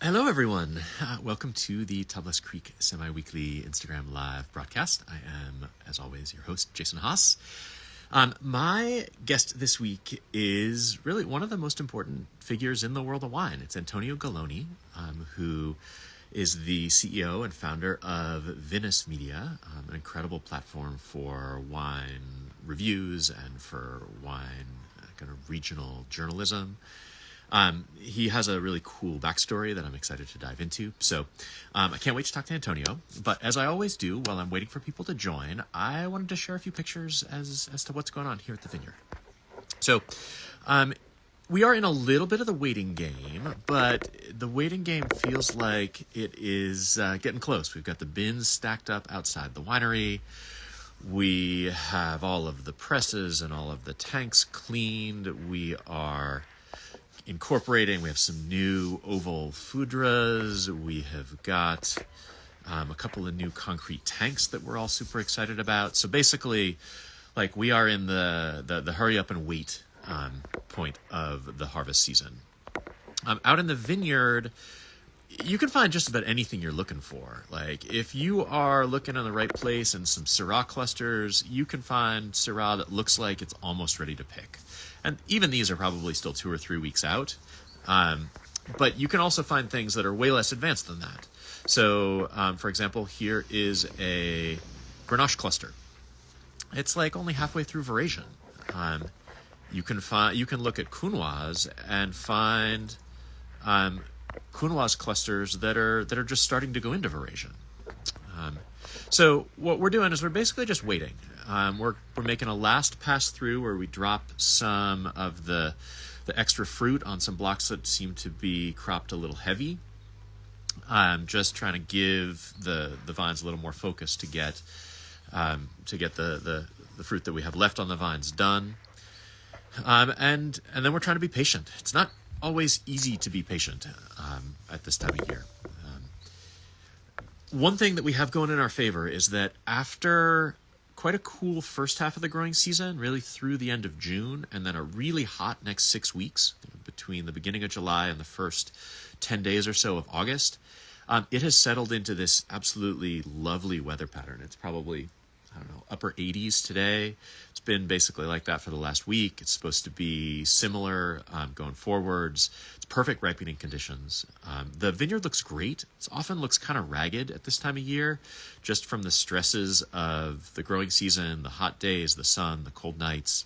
Hello, everyone. Welcome to the Tablas Creek semi-weekly Instagram live broadcast. I am, as always, your host, Jason Haas. My guest this week is really one of the most important figures in the world of wine. It's Antonio Galloni, who is the CEO and founder of Vinous Media, an incredible platform for wine reviews and for wine kind of regional journalism. He has a really cool backstory that I'm excited to dive into. So I can't wait to talk to Antonio. But as I always do, while I'm waiting for people to join, I wanted to share a few pictures as to what's going on here at the vineyard. So we are in a little bit of the waiting game, but the waiting game feels like it is getting close. We've got the bins stacked up outside the winery. We have all of the presses and all of the tanks cleaned. We are incorporating. We have some new oval foudres. We have got a couple of new concrete tanks that we're all super excited about. So basically, like, we are in the hurry up and wait point of the harvest season. Out in the vineyard, you can find just about anything you're looking for. Like, if you are looking in the right place and some Syrah clusters, you can find Syrah that looks like it's almost ready to pick. And even these are probably still 2 or 3 weeks out. But you can also find things that are way less advanced than that. So, for example, here is a Grenache cluster. It's like only halfway through veraison. You can look at Counoise and find Counoise clusters that are just starting to go into veraison. So what we're doing is we're basically just waiting. We're making a last pass through where we drop some of the extra fruit on some blocks that seem to be cropped a little heavy. Just trying to give the vines a little more focus to get the fruit that we have left on the vines done. And then we're trying to be patient. It's not always easy to be patient at this time of year. One thing that we have going in our favor is that after quite a cool first half of the growing season, really through the end of June, and then a really hot next 6 weeks between the beginning of July and the first 10 days or so of August, it has settled into this absolutely lovely weather pattern. It's probably, upper 80s today. It's been basically like that for the last week. It's supposed to be similar going forwards. It's perfect ripening conditions. The vineyard looks great. It often looks kind of ragged at this time of year, just from the stresses of the growing season, the hot days, the sun, the cold nights,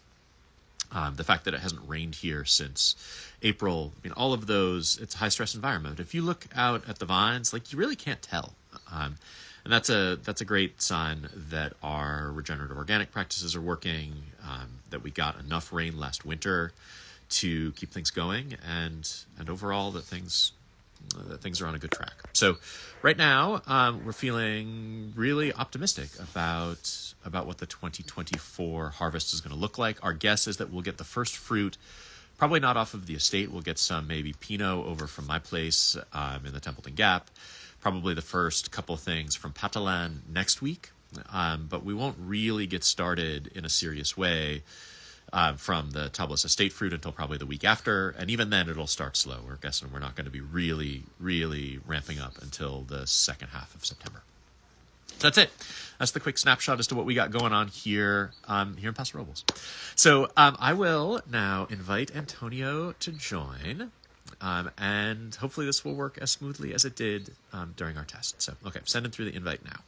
the fact that it hasn't rained here since April. I mean, all of those, it's a high stress environment. If you look out at the vines, like, you really can't tell. And that's a great sign that our regenerative organic practices are working, that we got enough rain last winter to keep things going, and overall that things are on a good track. So right now we're feeling really optimistic about what the 2024 harvest is going to look like. Our guess is that we'll get the first fruit, probably not off of the estate. We'll get some maybe Pinot over from my place in the Templeton Gap. Probably the first couple things from Patalan next week, but we won't really get started in a serious way from the Tablas Estate fruit until probably the week after, and even then it'll start slow. We're guessing we're not going to be really, really ramping up until the second half of September. So that's it. That's the quick snapshot as to what we got going on here in Paso Robles. So I will now invite Antonio to join. And hopefully this will work as smoothly as it did during our test. So, okay, send him through the invite now.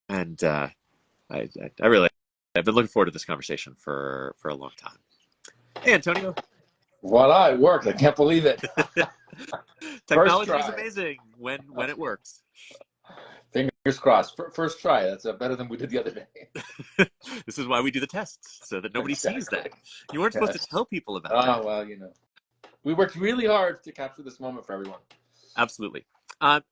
And I've been looking forward to this conversation for a long time. Hey, Antonio. Voila, it worked. I can't believe it. Technology is amazing when it works. Fingers crossed. First try. That's better than we did the other day. This is why we do the tests, so that nobody sees that. You weren't supposed to tell people about that. Oh, well, we worked really hard to capture this moment for everyone. Absolutely.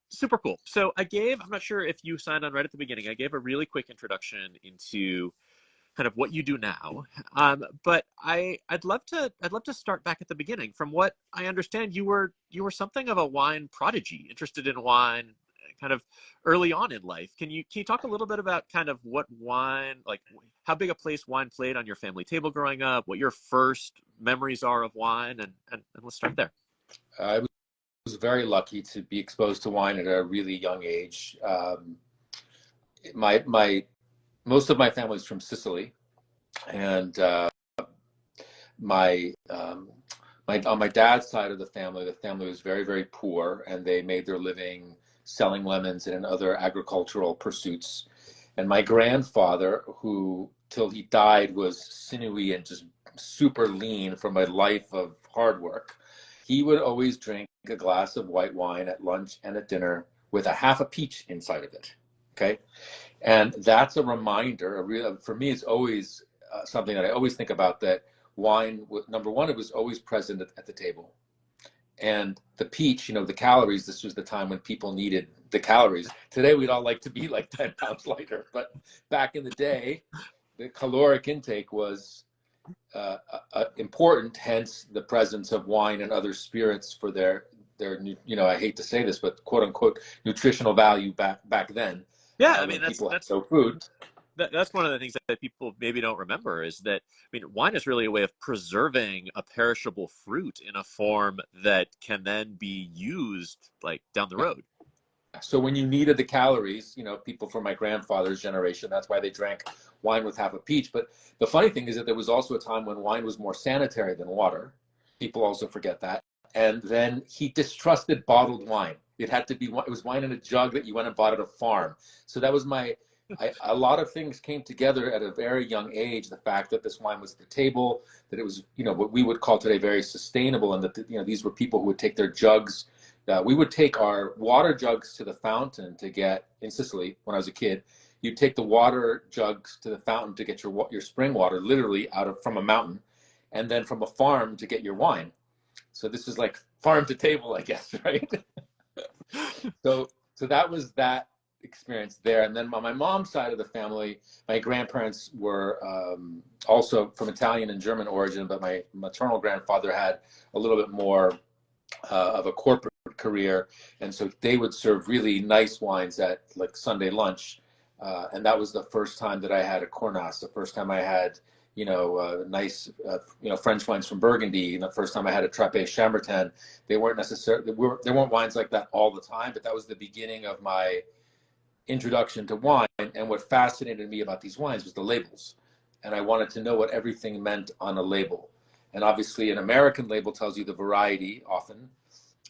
Super cool. So I'm not sure if you signed on right at the beginning, I gave a really quick introduction into kind of what you do now. But I'd love to start back at the beginning. From what I understand, you were something of a wine prodigy, interested in wine kind of early on in life. Can you talk a little bit about kind of what wine, like how big a place wine played on your family table growing up, what your first memories are of wine, and let's start there. I was very lucky to be exposed to wine at a really young age. My most of my family is from Sicily, and my on my dad's side of the family was very, very poor, and they made their living selling lemons and in other agricultural pursuits. And my grandfather, who till he died was sinewy and just super lean from a life of hard work, he would always drink a glass of white wine at lunch and at dinner with a half a peach inside of it. Okay. And that's a reminder, for me, it's always something that I always think about, that wine, number one, it was always present at the table. And the peach, the calories, this was the time when people needed the calories. Today, we'd all like to be like 10 pounds lighter. But back in the day, the caloric intake was important, hence the presence of wine and other spirits for their I hate to say this, but quote unquote nutritional value back then. Yeah, I mean when people had no food. That's one of the things that people maybe don't remember, is that, I mean, wine is really a way of preserving a perishable fruit in a form that can then be used like down the road. So when you needed the calories, people from my grandfather's generation, that's why they drank wine with half a peach. But the funny thing is that there was also a time when wine was more sanitary than water. People also forget that. And then he distrusted bottled wine. It was wine in a jug that you went and bought at a farm. So that was a lot of things came together at a very young age. The fact that this wine was at the table, that it was, what we would call today very sustainable, and that, these were people who would take their jugs. We would take our water jugs to the fountain to get, in Sicily, when I was a kid, you'd take the water jugs to the fountain to get your spring water, literally from a mountain, and then from a farm to get your wine. So this is like farm to table, I guess, right? So that was that experience there. And then on my mom's side of the family, my grandparents were also from Italian and German origin, but my maternal grandfather had a little bit more of a corporate career, and so they would serve really nice wines at like Sunday lunch, and that was the first time that I had a Cornas, the first time I had nice French wines from Burgundy, and the first time I had a Trappist Chambertin. They weren't necessarily, there weren't wines like that all the time, but that was the beginning of my introduction to wine. And what fascinated me about these wines was the labels, and I wanted to know what everything meant on a label. And obviously an American label tells you the variety, often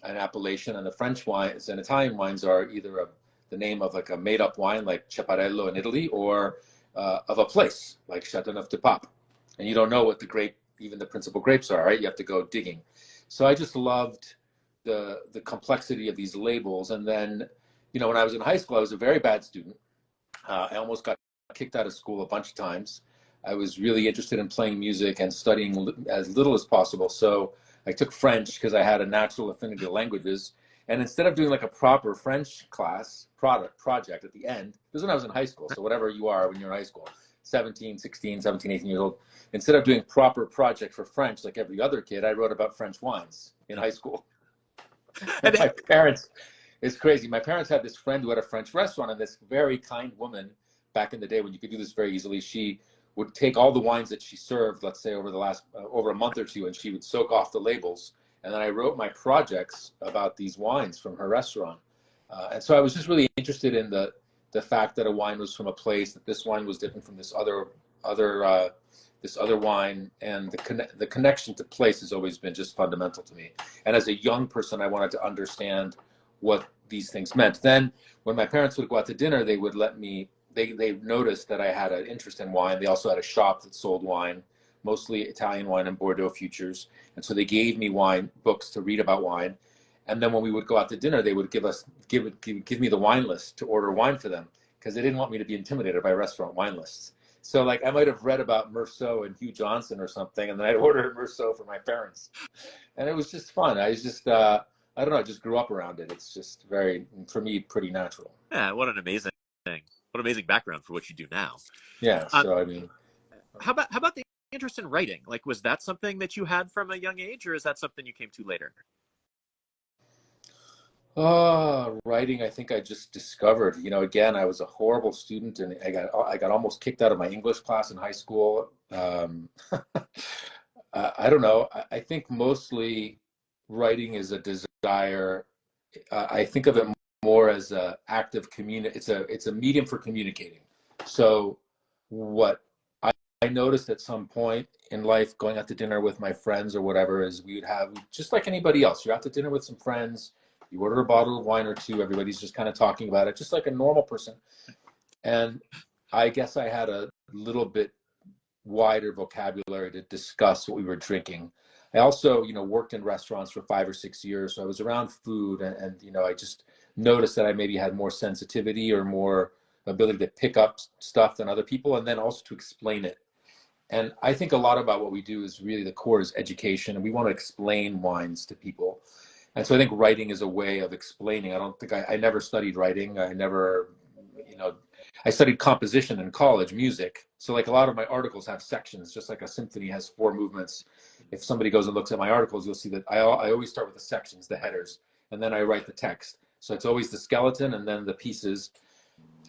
an appellation, and the French wines and Italian wines are either the name of like a made-up wine like Ceparello in Italy, or of a place like Châteauneuf-du-Pape, and you don't know what even the principal grapes are, right? You have to go digging. So I just loved the complexity of these labels. And then, when I was in high school, I was a very bad student. I almost got kicked out of school a bunch of times. I was really interested in playing music and studying as little as possible. So I took French because I had a natural affinity to languages. And instead of doing like a proper French class project at the end, this was when I was in high school. So whatever you are when you're in high school, 17, 16, 17, 18 years old, instead of doing proper project for French like every other kid, I wrote about French wines in high school. And my parents, it's crazy. My parents had this friend who had a French restaurant, and this very kind woman, back in the day when you could do this very easily, she would take all the wines that she served, let's say over a month or two, and she would soak off the labels. And then I wrote my projects about these wines from her restaurant. And so I was just really interested in the fact that a wine was from a place, that this wine was different from this other wine, and the connection to place has always been just fundamental to me. And as a young person, I wanted to understand what these things meant. Then when my parents would go out to dinner, they would let me, they noticed that I had an interest in wine. They also had a shop that sold wine, mostly Italian wine and Bordeaux futures. And so they gave me wine books to read about wine. And then when we would go out to dinner, they would give me the wine list to order wine for them, because they didn't want me to be intimidated by restaurant wine lists. So like I might have read about Meursault and Hugh Johnson or something, and then I'd order Meursault for my parents. And it was just fun. I was just, I don't know, I just grew up around it. It's just for me, pretty natural. Yeah, what an amazing background for what you do now. Yeah, so I mean. How about the interest in writing? Like, was that something that you had from a young age, or is that something you came to later? Writing, I think I just discovered, again, I was a horrible student and I got almost kicked out of my English class in high school. I don't know. I think mostly writing is a desire. I think of it more as a active it's a medium for communicating. So what I noticed at some point in life going out to dinner with my friends or whatever is we would have, just like anybody else, you're out to dinner with some friends, you order a bottle of wine or two, everybody's just kind of talking about it, just like a normal person. And I guess I had a little bit wider vocabulary to discuss what we were drinking. I also, worked in restaurants for 5 or 6 years, so I was around food, and I just noticed that I maybe had more sensitivity or more ability to pick up stuff than other people, and then also to explain it. And I think a lot about what we do is really the core is education, and we want to explain wines to people. And so I think writing is a way of explaining. I never studied writing. I never, you know, I studied composition in college, music. So like a lot of my articles have sections, just like a symphony has four movements. If somebody goes and looks at my articles, you'll see that I always start with the sections, the headers, and then I write the text. So it's always the skeleton and then the pieces.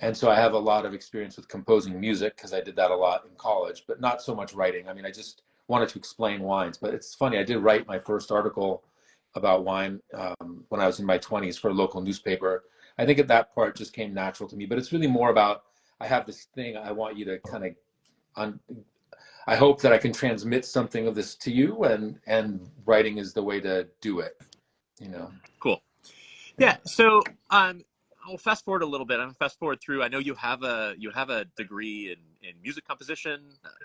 And so I have a lot of experience with composing music because I did that a lot in college, but not so much writing. I mean, I just wanted to explain wines. But it's funny, I did write my first article about wine when I was in my 20s for a local newspaper. I think that part just came natural to me, but it's really more about I have this thing I want you to kind of, I hope that I can transmit something of this to you, and writing is the way to do it, you know. Cool. Yeah. Yeah. So I'll fast forward a little bit. I'm fast forward through. I know you have a degree in music composition,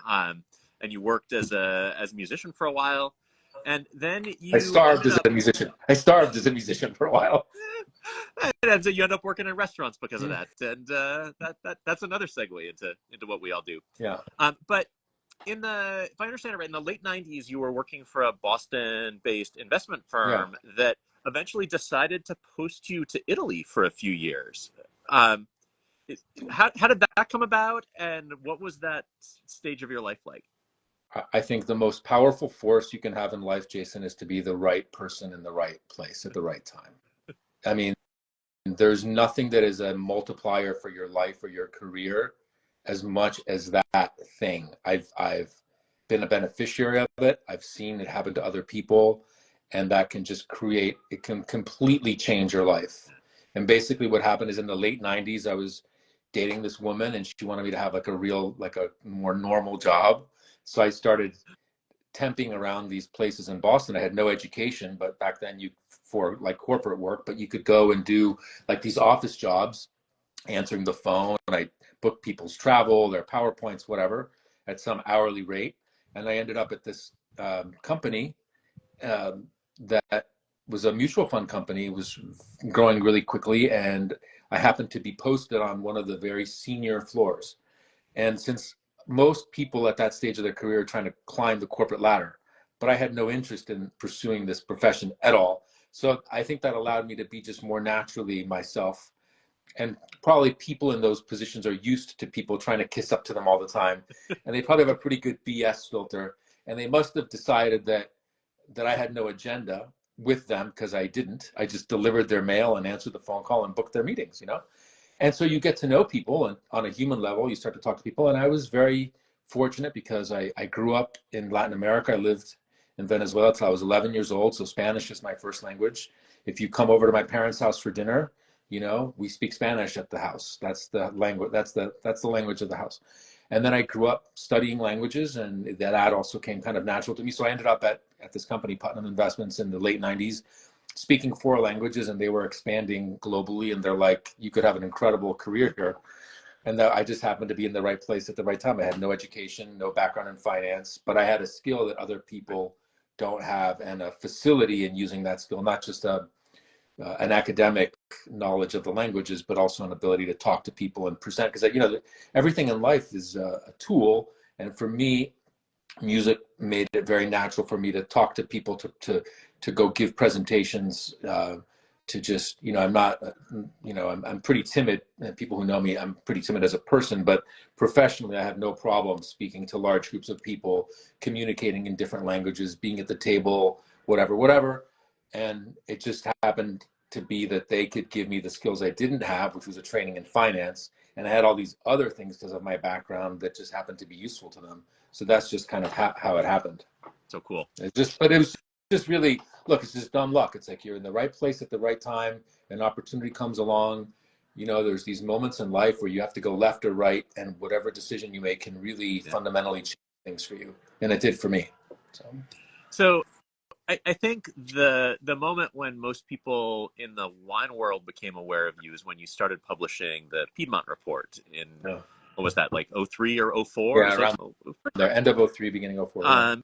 and you worked as a musician for a while, and then I you starved ended as up a musician. I starved as a musician for a while. and so you end up working in restaurants because of Mm. that, and that's another segue into what we all do. Yeah. But if I understand it right, in the late '90s, you were working for a Boston-based investment Yeah. firm that eventually decided to post you to Italy for a few years. Um, how did that come about, and what was that stage of your life like? I think the most powerful force you can have in life, Jason, is to be the right person in the right place at the right time. I mean, there's nothing that is a multiplier for your life or your career as much as that thing. I've been a beneficiary of it. I've seen it happen to other people, and that can just create, it can completely change your life. And basically what happened is in the late 90s, I was dating this woman and she wanted me to have like a more normal job. So I started temping around these places in Boston. I had no education, but back then for like corporate work, but you could go and do like these office jobs, answering the phone. And I booked people's travel, their PowerPoints, whatever, at some hourly rate. And I ended up at this company that was a mutual fund company, was growing really quickly. And I happened to be posted on one of the very senior floors. And since most people at that stage of their career are trying to climb the corporate ladder, but I had no interest in pursuing this profession at all. So I think that allowed me to be just more naturally myself. And probably people in those positions are used to people trying to kiss up to them all the time. And they probably have a pretty good BS filter. And they must have decided that I had no agenda with them because I didn't. I just delivered their mail and answered the phone call and booked their meetings. And so you get to know people, and on a human level, you start to talk to people. And I was very fortunate because I grew up in Latin America. I lived in Venezuela till I was 11 years old. So Spanish is my first language. If you come over to my parents' house for dinner, we speak Spanish at the house. That's the language. That's the language of the house. And then I grew up studying languages, and that also came kind of natural to me. So I ended up at this company, Putnam Investments, in the late 90s, speaking four languages, and they were expanding globally. And they're like, you could have an incredible career here. And that I just happened to be in the right place at the right time. I had no education, no background in finance, but I had a skill that other people don't have, and a facility in using that skill, not just an academic knowledge of the languages, but also an ability to talk to people and present. Because everything in life is a tool, and for me, music made it very natural for me to talk to people, to go give presentations, to just, I'm not, I'm pretty timid. And people who know me, I'm pretty timid as a person, but professionally, I have no problem speaking to large groups of people, communicating in different languages, being at the table, whatever. And it just happened to be that they could give me the skills I didn't have, which was a training in finance. And I had all these other things because of my background that just happened to be useful to them. So that's just kind of how it happened. So cool. But it was just really, look, it's just dumb luck. It's like you're in the right place at the right time. An opportunity comes along. You know, there's these moments in life where you have to go left or right, and whatever decision you make can really fundamentally change things for you. And it did for me. So I think the moment when most people in the wine world became aware of you is when you started publishing the Piedmont Report in, what was that, like 03 or 04? Yeah, around the end of 03, beginning of 04. Yeah.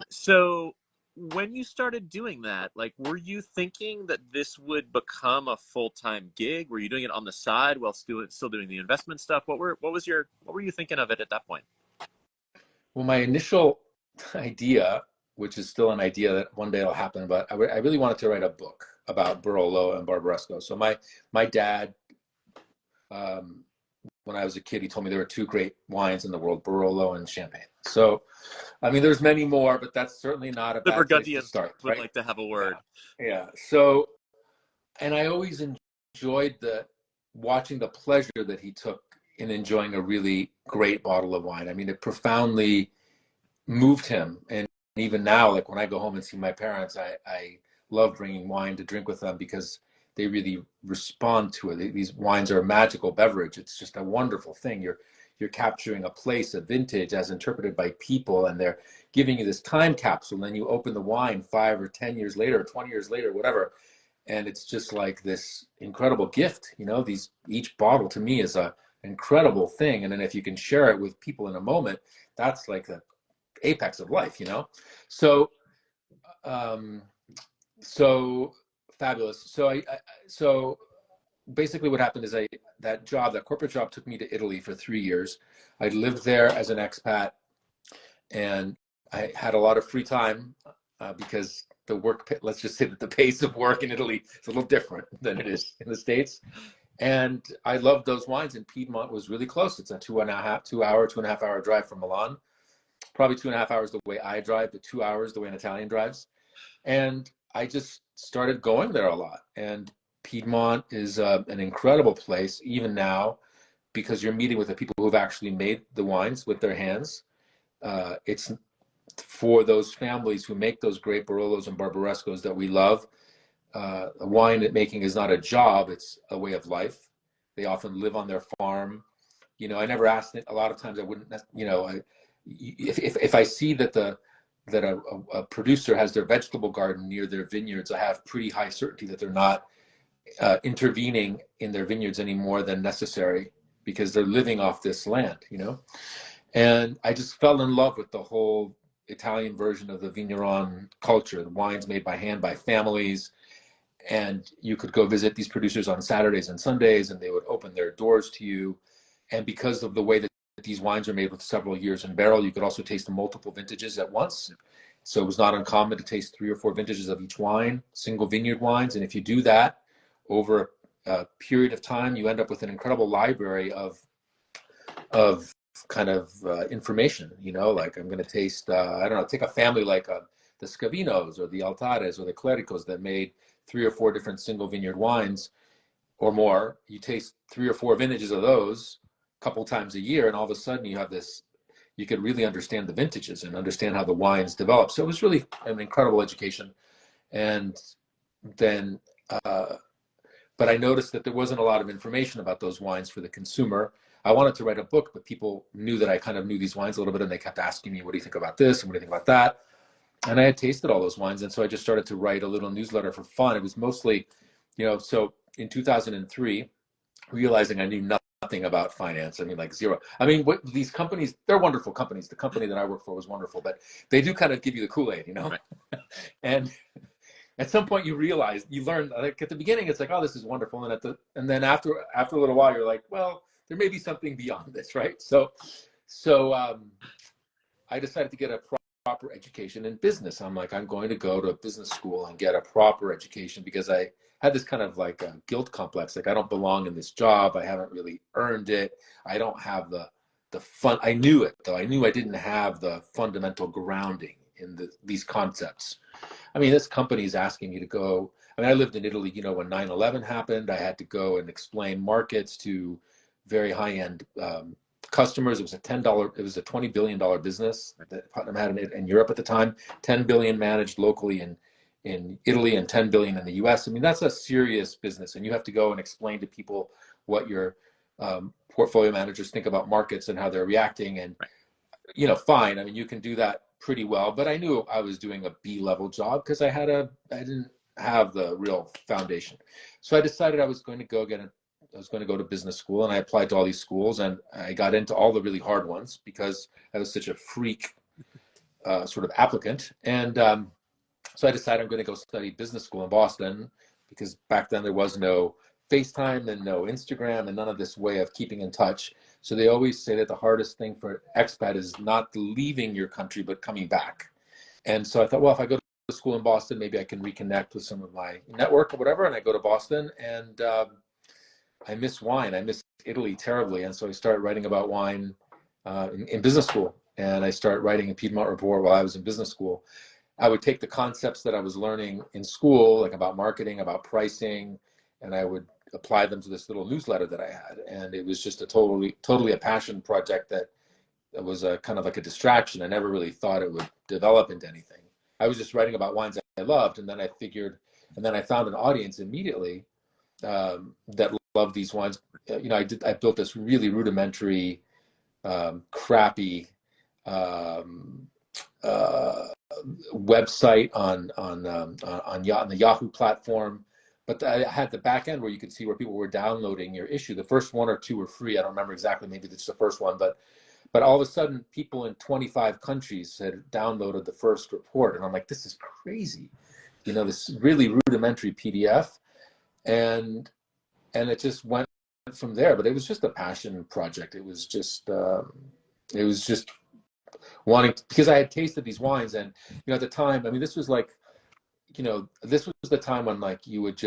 So when you started doing that, like, were you thinking that this would become a full-time gig? Were you doing it on the side while still doing the investment stuff? What were you thinking of it at that point? Well, my initial idea, which is still an idea that one day it'll happen, but I really wanted to write a book about Barolo and Barbaresco. So my dad, when I was a kid, he told me there were two great wines in the world, Barolo and Champagne. So, I mean, there's many more, but that's certainly not a bad place to start. Would like to have a word. Yeah. So, and I always enjoyed watching the pleasure that he took in enjoying a really great bottle of wine. I mean, it profoundly moved him. And even now, like when I go home and see my parents, I love bringing wine to drink with them because they really respond to it. These wines are a magical beverage. It's just a wonderful thing. You're capturing a place, a vintage as interpreted by people, and they're giving you this time capsule. And then you open the wine 5 or 10 years later, or 20 years later, whatever. And it's just like this incredible gift. You know, each bottle to me is an incredible thing. And then if you can share it with people in a moment, that's like the apex of life, you know? So fabulous. So basically what happened is that corporate job took me to Italy for 3 years. I lived there as an expat, and I had a lot of free time because let's just say that the pace of work in Italy is a little different than it is in the States. And I loved those wines, and Piedmont was really close. It's a 2.5 hour drive from Milan, probably 2.5 hours the way I drive, but 2 hours the way an Italian drives. And I just started going there a lot. And Piedmont is an incredible place, even now, because you're meeting with the people who've actually made the wines with their hands. It's for those families who make those great Barolos and Barbarescos that we love. Wine making is not a job, it's a way of life. They often live on their farm. You know, I never asked it. A lot of times I wouldn't, you know, if I see that a producer has their vegetable garden near their vineyards, I have pretty high certainty that they're not intervening in their vineyards any more than necessary because they're living off this land, you know? And I just fell in love with the whole Italian version of the vigneron culture, the wines made by hand by families. And you could go visit these producers on Saturdays and Sundays, and they would open their doors to you. And because of the way that these wines are made with several years in barrel, you could also taste multiple vintages at once. So it was not uncommon to taste 3 or 4 vintages of each wine, single vineyard wines. And if you do that over a period of time, you end up with an incredible library of kind of information, you know, like I'm going to taste, I don't know, take a family like the Scavinos or the Altares or the Clericos that made 3 or 4 different single vineyard wines or more. You taste 3 or 4 vintages of those a couple times a year, and all of a sudden you have this, you could really understand the vintages and understand how the wines develop. So it was really an incredible education. And then, but I noticed that there wasn't a lot of information about those wines for the consumer. I wanted to write a book, but people knew that I kind of knew these wines a little bit, and they kept asking me, what do you think about this? And what do you think about that? And I had tasted all those wines. And so I just started to write a little newsletter for fun. It was mostly, you know, so in 2003, realizing I knew nothing about finance. I mean, like zero. I mean, these companies, they're wonderful companies. The company that I work for was wonderful, but they do kind of give you the Kool-Aid, you know? Right. And at some point you realize, you learn, like at the beginning, it's like, oh, this is wonderful. And then after a little while, you're like, well, there may be something beyond this, right? So I decided to get a proper education in business. I'm like, I'm going to go to a business school and get a proper education because I had this kind of like a guilt complex. Like I don't belong in this job. I haven't really earned it. I don't have the fun. I knew it though. I knew I didn't have the fundamental grounding in these concepts. I mean, this company is asking me to go. I mean, I lived in Italy, when 9/11 happened. I had to go and explain markets to very high-end customers. It was a $20 billion business that Putnam had in Europe at the time. 10 billion managed locally in Italy and 10 billion in the US. I mean, that's a serious business, and you have to go and explain to people what your portfolio managers think about markets and how they're reacting. And fine. I mean, you can do that pretty well, but I knew I was doing a B-level job because I didn't have the real foundation. So I decided I was going to go to business school, and I applied to all these schools, and I got into all the really hard ones because I was such a freak sort of applicant. And so I decided I'm going to go study business school in Boston, because back then there was no FaceTime and no Instagram and none of this way of keeping in touch. So they always say that the hardest thing for expat is not leaving your country, but coming back. And so I thought, well, if I go to school in Boston, maybe I can reconnect with some of my network or whatever. And I go to Boston, and I miss wine. I miss Italy terribly. And so I started writing about wine in business school. And I started writing a Piedmont Report while I was in business school. I would take the concepts that I was learning in school, like about marketing, about pricing, and I would apply them to this little newsletter that I had. And it was just totally a passion project that was a kind of like a distraction. I never really thought it would develop into anything. I was just writing about wines I loved, and then I found an audience immediately that loved these wines. I built this really rudimentary, crappy website on the Yahoo platform, but I had the back end where you could see where people were downloading your issue. The first one or two were free. I don't remember exactly. Maybe it's the first one, but all of a sudden, people in 25 countries had downloaded the first report, and I'm like, this is crazy. This really rudimentary PDF, and it just went from there. But it was just a passion project. It was just wanting because I had tasted these wines, and at the time, I mean, this was the time when like you would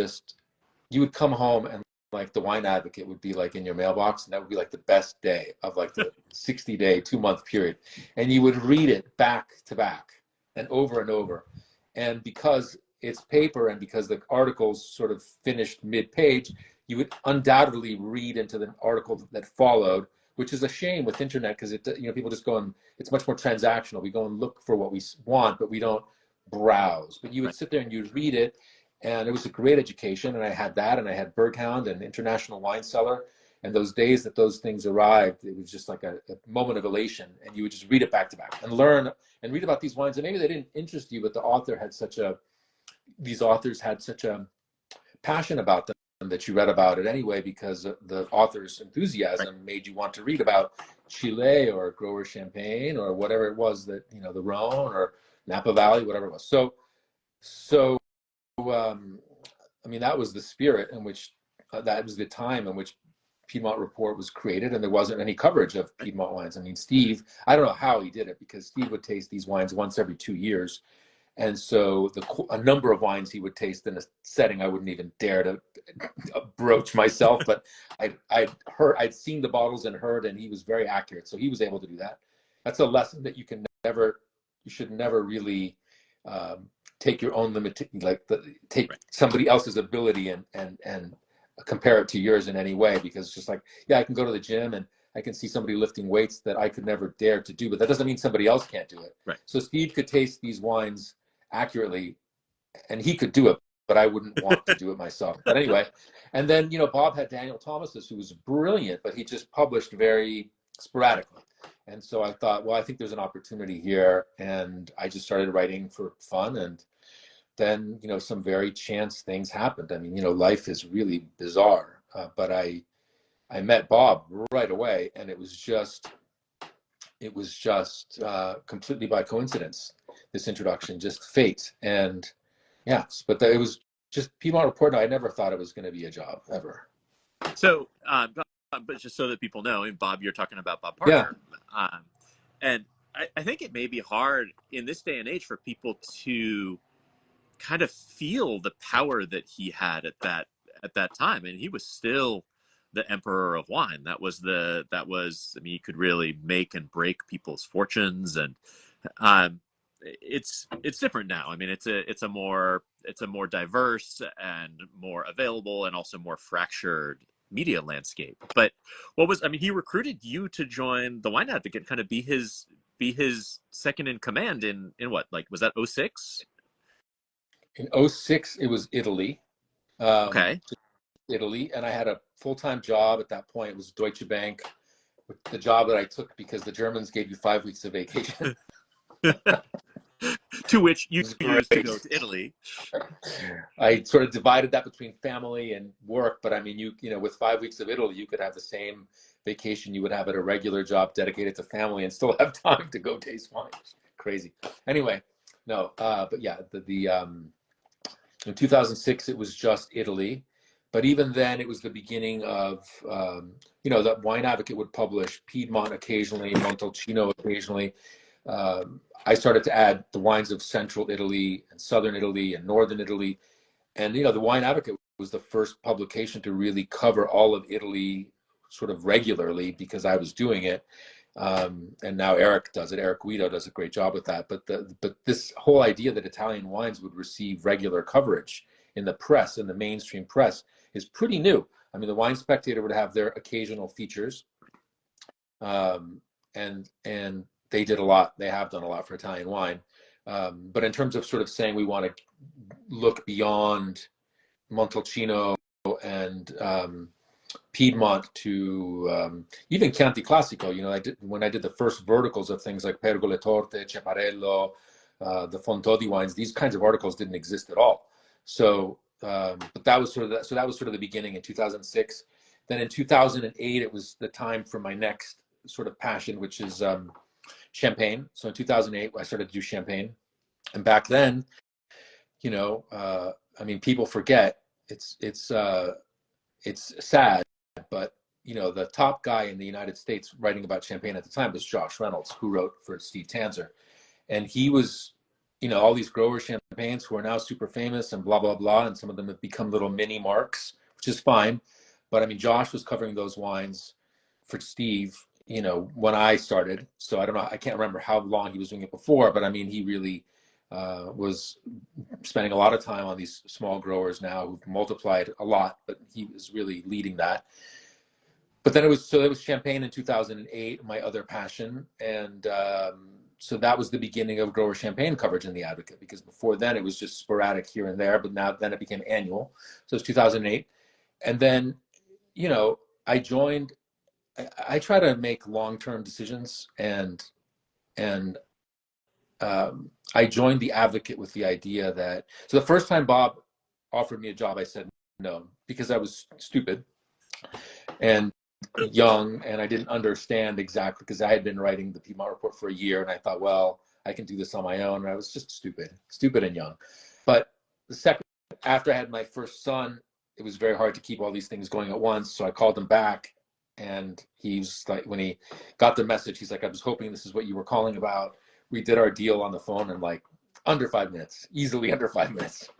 come home, and like the Wine Advocate would be like in your mailbox, and that would be like the best day of like the 60-day 2-month period, and you would read it back to back and over, and because it's paper and because the articles sort of finished mid-page, you would undoubtedly read into the article that followed, which is a shame with internet, because people just go and it's much more transactional. We go and look for what we want, but we don't browse. But you would sit there and you'd read it, and it was a great education. And I had that, and I had Berghound and International Wine Cellar. And those days that those things arrived, it was just like a moment of elation. And you would just read it back to back and learn and read about these wines. And maybe they didn't interest you, but these authors had such a passion about them that you read about it anyway, because the author's enthusiasm made you want to read about Chile or Grower Champagne or whatever it was that, the Rhone or Napa Valley, whatever it was. So I mean, that was the spirit in which, that was the time in which Piedmont Report was created, and there wasn't any coverage of Piedmont wines. I mean, Steve, I don't know how he did it, because Steve would taste these wines once every 2 years. And so a number of wines he would taste in a setting I wouldn't even dare to broach myself, but I'd seen the bottles and heard, and he was very accurate. So he was able to do that. That's a lesson that you should never really take your own take somebody else's ability and compare it to yours in any way, because it's just like, yeah, I can go to the gym and I can see somebody lifting weights that I could never dare to do, but that doesn't mean somebody else can't do it. Right. So Steve could taste these wines accurately, and he could do it, but I wouldn't want to do it myself. But anyway, and then, Bob had Daniel Thomas's, who was brilliant, but he just published very sporadically. And so I thought, well, I think there's an opportunity here. And I just started writing for fun. And then, some very chance things happened. I mean, life is really bizarre. But I met Bob right away, and it was just completely by coincidence, this introduction, just fate. And yes, but it was just Piedmont Report. I never thought it was going to be a job ever. So, but just so that people know, and Bob, you're talking about Bob Parker. Yeah. And I think it may be hard in this day and age for people to kind of feel the power that he had at that time. And he was still the emperor of wine. That was, I mean, he could really make and break people's fortunes. And it's different now. I mean, it's a more diverse and more available and also more fractured media landscape. But I mean, he recruited you to join the Wine Advocate, kind of be his second in command in what, like, was that '06? In '06, it was Italy. Okay. Italy, and I had a full-time job at that point. It was Deutsche Bank, the job that I took because the Germans gave you 5 weeks of vacation. To which you It was used to great. go to Italy. I sort of divided that between family and work, but I mean, you know, with 5 weeks of Italy, you could have the same vacation you would have at a regular job dedicated to family and still have time to go taste wine. Crazy. Anyway, no, but yeah, in 2006, it was just Italy. But even then, it was the beginning of, you know, the Wine Advocate would publish Piedmont occasionally, Montalcino occasionally. I started to add the wines of central Italy and southern Italy and northern Italy. And, you know, the Wine Advocate was the first publication to really cover all of Italy sort of regularly because I was doing it. And now Eric does it. Eric Guido does a great job with that. But this whole idea that Italian wines would receive regular coverage in the press, in the mainstream press, is pretty new. I mean, the Wine Spectator would have their occasional features, and they did a lot. They have done a lot for Italian wine. But in terms of sort of saying we want to look beyond Montalcino and Piedmont to even Chianti Classico, you know, when I did the first verticals of things like Pergole Torte, Ceparello, the Fontodi wines, these kinds of articles didn't exist at all. So, but that was sort of that was sort of the beginning in 2006. Then in 2008, it was the time for my next sort of passion, which is Champagne. So in 2008, I started to do Champagne, and back then, you know, I mean, people forget it's sad, but you know, the top guy in the United States writing about Champagne at the time was Josh Reynolds, who wrote for Steve Tanzer, and he was, you know, all these grower champagnes who are now super famous and blah blah blah, and some of them have become little mini marks, which is fine. But I mean, Josh was covering those wines for Steve, you know, when I started. So I don't know, I can't remember how long he was doing it before, but I mean, he really was spending a lot of time on these small growers now who've multiplied a lot, but he was really leading that. But then it was Champagne in 2008, my other passion. And so that was the beginning of grower Champagne coverage in the Advocate, because before then it was just sporadic here and there, but then it became annual. So it's 2008. And then, you know, I try to make long-term decisions, and I joined the Advocate with the idea that, so the first time Bob offered me a job, I said no, because I was stupid and young, and I didn't understand exactly, because I had been writing the Piedmont Report for a year, and I thought, well, I can do this on my own. And I was just stupid and young. But the second, after I had my first son, it was very hard to keep all these things going at once. So I called him back, and he's like, when he got the message, he's like, I was hoping this is what you were calling about. We did our deal on the phone in like under 5 minutes, easily under 5 minutes.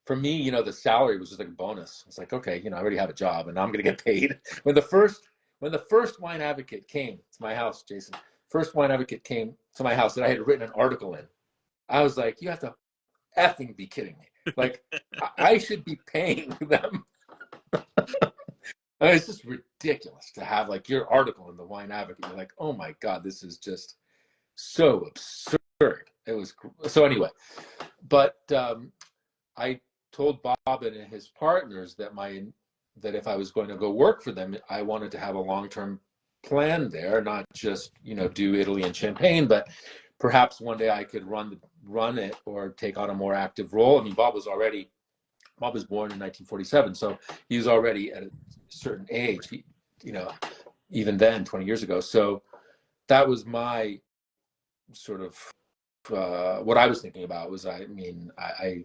For me, you know, the salary was just like a bonus. It's like, okay, you know, I already have a job and I'm going to get paid. When the first Wine Advocate came to my house, Jason, first Wine Advocate came to my house that I had written an article in, I was like, you have to effing be kidding me. Like, I should be paying them. I mean, it's just ridiculous to have like your article in the Wine Advocate. You're like, oh my God, this is just so absurd. It was so anyway, but I told Bob and his partners that if I was going to go work for them, I wanted to have a long-term plan there, not just, you know, do Italy and Champagne, but perhaps one day I could run it or take on a more active role. I mean, Bob was born in 1947, so he was already at a certain age, you know, even then, 20 years ago. So that was my sort of what I was thinking about. Was, I mean, I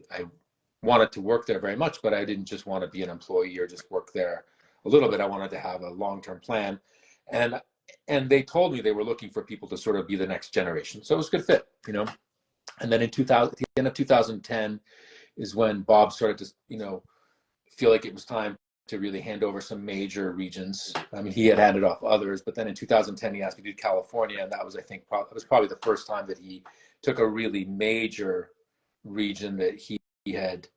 wanted to work there very much, but I didn't just want to be an employee or just work there a little bit. I wanted to have a long-term plan, and they told me they were looking for people to sort of be the next generation. So it was a good fit, you know. And then at the end of 2010 is when Bob started to, you know, feel like it was time to really hand over some major regions. I mean, he had handed off others, but then in 2010 he asked me to do California, and that was, I think, it was probably the first time that he took a really major region that he had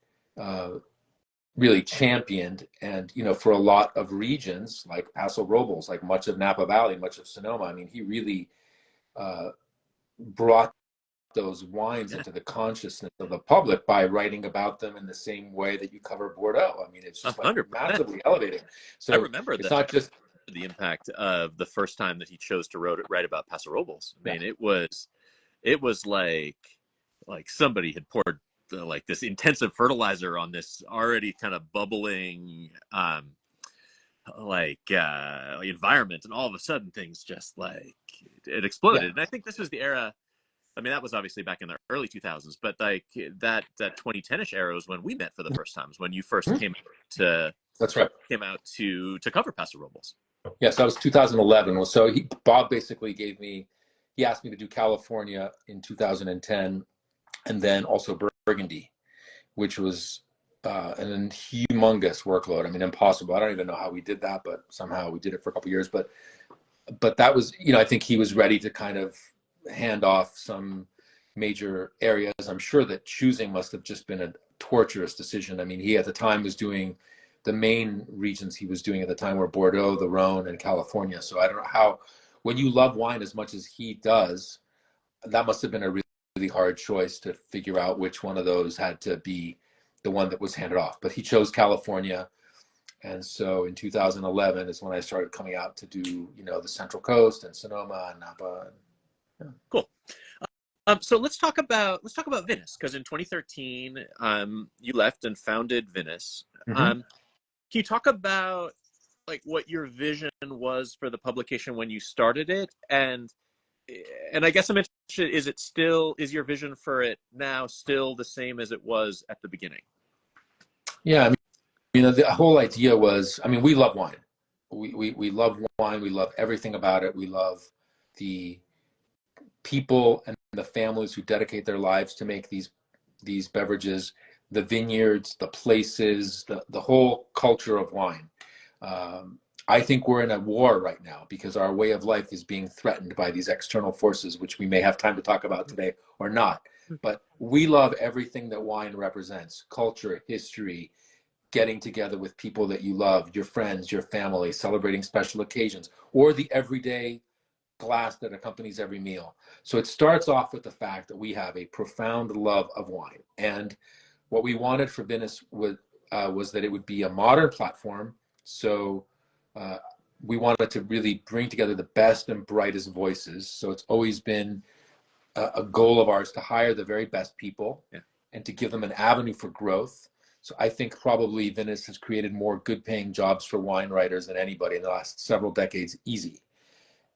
really championed. And for a lot of regions like Paso Robles, like much of Napa Valley, much of Sonoma, I mean, he really brought those wines into the consciousness of the public by writing about them in the same way that you cover Bordeaux. I mean, it's just like 100%. massively elevating. So I remember it's not just the impact of the first time that he chose to write about Paso Robles. I mean, it was like somebody had poured like this intensive fertilizer on this already kind of bubbling environment, and all of a sudden things just like it exploded. And I think this was the era. I mean, that was obviously back in the early 2000s, but like that 2010ish era was when we met for the first time, when you first came to That's right. came out to cover Paso Robles. Yes, that was 2011. So Bob basically he asked me to do California in 2010, and then also Burgundy, which was an humongous workload. I mean, impossible. I don't even know how we did that, but somehow we did it for a couple of years. But that was, I think he was ready to kind of hand off some major areas. I'm sure that choosing must have just been a torturous decision. I mean, he at the time was doing the main regions he was doing at the time were Bordeaux, the Rhone, and California. So I don't know how, when you love wine as much as he does, that must have been a really hard choice to figure out which one of those had to be the one that was handed off. But he chose California. And so in 2011 is when I started coming out to do, the Central Coast and Sonoma and Napa. Cool. So let's talk about Vinous, because in 2013 you left and founded Vinous. Can you talk about like what your vision was for the publication when you started it, and I guess I'm interested, is your vision for it now still the same as it was at the beginning? Yeah, I mean, the whole idea was, I mean, we love wine. We love wine. We love everything about it. We love the people and the families who dedicate their lives to make these beverages, the vineyards, the places, the whole culture of wine. I think we're in a war right now because our way of life is being threatened by these external forces, which we may have time to talk about today or not. But we love everything that wine represents: culture, history, getting together with people that you love, your friends, your family, celebrating special occasions, or the everyday glass that accompanies every meal. So it starts off with the fact that we have a profound love of wine. And what we wanted for Vinous was that it would be a modern platform. So we wanted to really bring together the best and brightest voices. So it's always been a goal of ours to hire the very best people and to give them an avenue for growth. So I think probably Vinous has created more good paying jobs for wine writers than anybody in the last several decades, easy.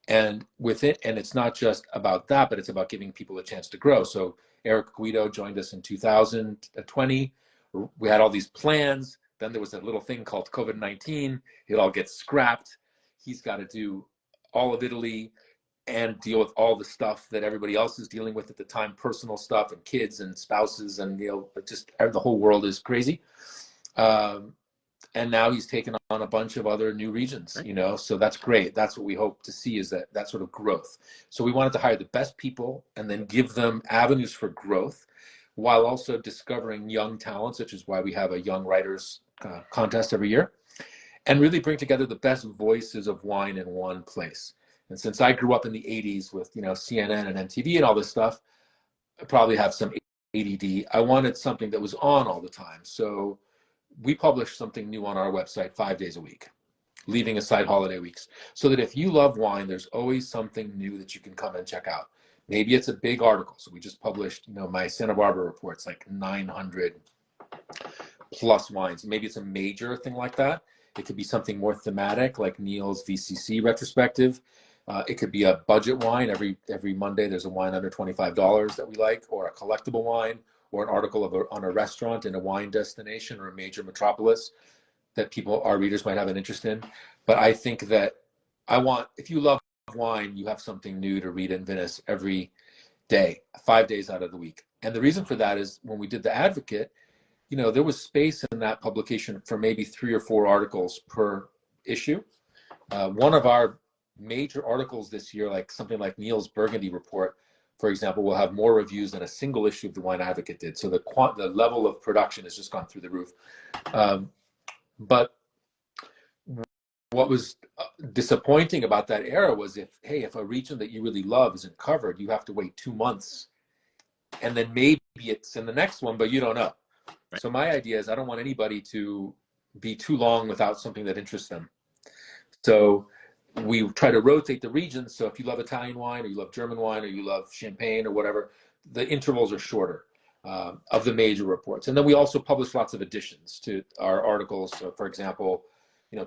And with it, and it's not just about that, but it's about giving people a chance to grow. So Eric Guido joined us in 2020. We had all these plans. Then there was a little thing called COVID-19. It all gets scrapped. He's got to do all of Italy and deal with all the stuff that everybody else is dealing with at the time, personal stuff and kids and spouses, and just the whole world is crazy. And now he's taken on a bunch of other new regions, so that's great. That's what we hope to see, is that sort of growth. So we wanted to hire the best people and then give them avenues for growth while also discovering young talents, which is why we have a young writers contest every year, and really bring together the best voices of wine in one place. And since I grew up in the 80s with, CNN and MTV and all this stuff, I probably have some ADD. I wanted something that was on all the time. So we publish something new on our website 5 days a week, leaving aside holiday weeks, so that if you love wine, there's always something new that you can come and check out. Maybe it's a big article. So we just published, my Santa Barbara reports, like 900 plus wines. Maybe it's a major thing like that. It could be something more thematic, like Neil's VCC retrospective. It could be a budget wine. Every Monday, there's a wine under $25 that we like, or a collectible wine, or an article on a restaurant in a wine destination or a major metropolis that our readers might have an interest in. But I think that if you love wine, you have something new to read in Vinous every day, 5 days out of the week. And the reason for that is when we did The Advocate, there was space in that publication for maybe 3 or 4 articles per issue. One of our major articles this year, like something like Neil's Burgundy Report, for example, will have more reviews than a single issue of the Wine Advocate did. So the level of production has just gone through the roof. But what was disappointing about that era was if a region that you really love isn't covered, you have to wait 2 months, and then maybe it's in the next one, but you don't know. Right. So my idea is I don't want anybody to be too long without something that interests them. So we try to rotate the regions. So if you love Italian wine, or you love German wine, or you love Champagne or whatever, the intervals are shorter of the major reports. And then we also publish lots of additions to our articles. So for example,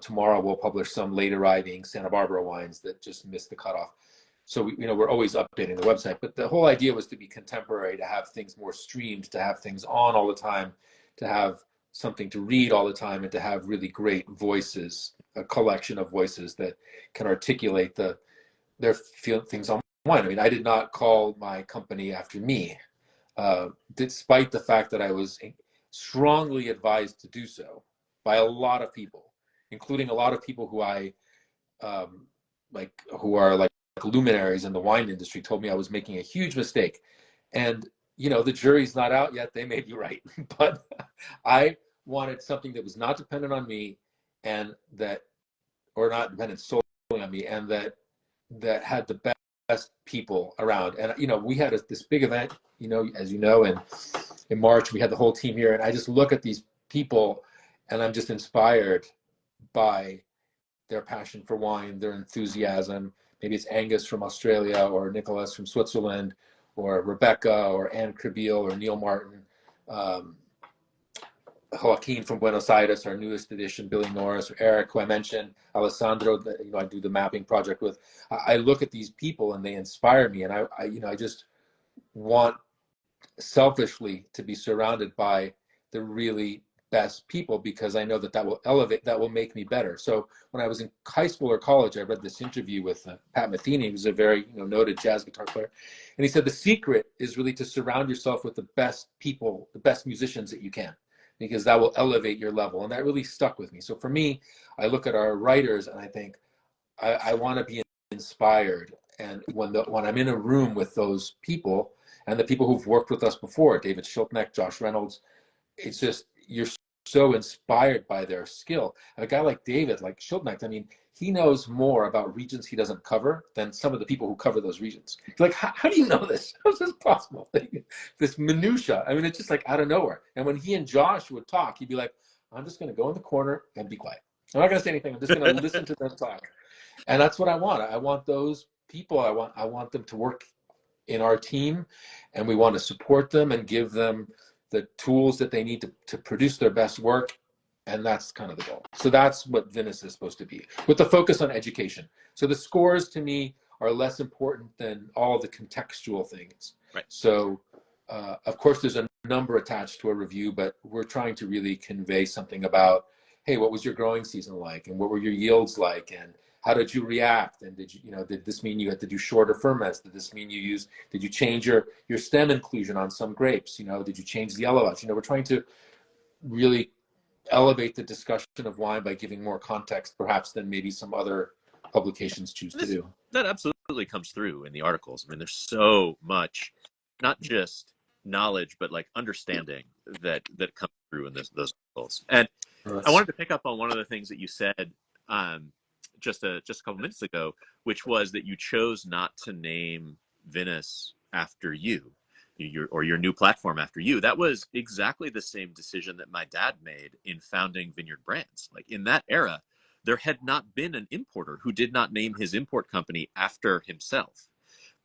tomorrow we'll publish some late arriving Santa Barbara wines that just missed the cutoff. So we're always updating the website. But the whole idea was to be contemporary, to have things more streamed, to have things on all the time, to have something to read all the time, and to have really great voices, a collection of voices that can articulate their things on wine. I mean, I did not call my company after me, despite the fact that I was strongly advised to do so by a lot of people, including a lot of people who who are like luminaries in the wine industry, told me I was making a huge mistake. And the jury's not out yet. They may be right, but I wanted something that was not dependent on me, or not dependent solely on me, and that had the best people around. And we had this big event, as you know, and in March we had the whole team here, and I just look at these people, and I'm just inspired by their passion for wine, their enthusiasm. Maybe it's Angus from Australia, or Nicholas from Switzerland, or Rebecca, or Anne Kribel, or Neil Martin, Joaquin from Buenos Aires, our newest edition, Billy Norris, or Eric, who I mentioned, Alessandro, that I do the mapping project with. I look at these people and they inspire me, and I just want selfishly to be surrounded by the really best people, because I know that will elevate, that will make me better. So when I was in high school or college, I read this interview with Pat Metheny, who's a very noted jazz guitar player, and he said the secret is really to surround yourself with the best people, the best musicians that you can, because that will elevate your level. And that really stuck with me. So for me, I look at our writers and I think I want to be inspired. And when I'm in a room with those people, and the people who've worked with us before, David Schiltneck, Josh Reynolds, it's just, you're so inspired by their skill. And a guy like David, like Schiltneck, I mean, he knows more about regions he doesn't cover than some of the people who cover those regions. You're like, how do you know this? How is this possible? This minutia. I mean, it's just like out of nowhere. And when he and Josh would talk, he'd be like, I'm just going to go in the corner and be quiet. I'm not going to say anything. I'm just going to listen to them talk. And that's what I want. I want those people. I want them to work in our team, and we want to support them and give them the tools that they need to produce their best work. And that's kind of the goal. So that's what Vinous is supposed to be, with the focus on education. So the scores to me are less important than all the contextual things. Right. So of course there's a number attached to a review, but we're trying to really convey something about, hey, what was your growing season like? And what were your yields like? And how did you react? And did this mean you had to do shorter ferments? Did this mean did you change your stem inclusion on some grapes? Did you change the yellow outs? We're trying to really elevate the discussion of wine by giving more context, perhaps, than maybe some other publications choose to do. That absolutely comes through in the articles. I mean, there's so much, not just knowledge, but like understanding that comes through in those articles. And I wanted to pick up on one of the things that you said just a couple minutes ago, which was that you chose not to name Vinous after you. Your new platform after you. That was exactly the same decision that my dad made in founding Vineyard Brands. Like in that era, there had not been an importer who did not name his import company after himself.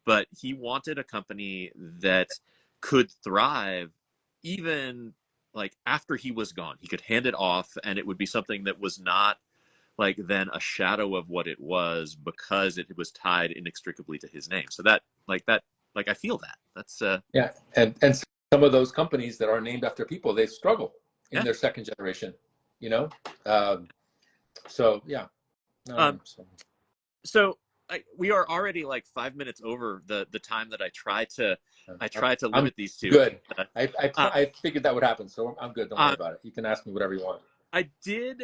But he wanted a company that could thrive even like after he was gone. He could hand it off and it would be something that was not like then a shadow of what it was, because it was tied inextricably to his name. So I feel that. That's yeah, and some of those companies that are named after people, they struggle in their second generation, So yeah. So we are already like 5 minutes over the time that I try to I'm limit these to. good. Uh, I figured that would happen, so I'm good. Don't worry uh, about it. You can ask me whatever you want. I did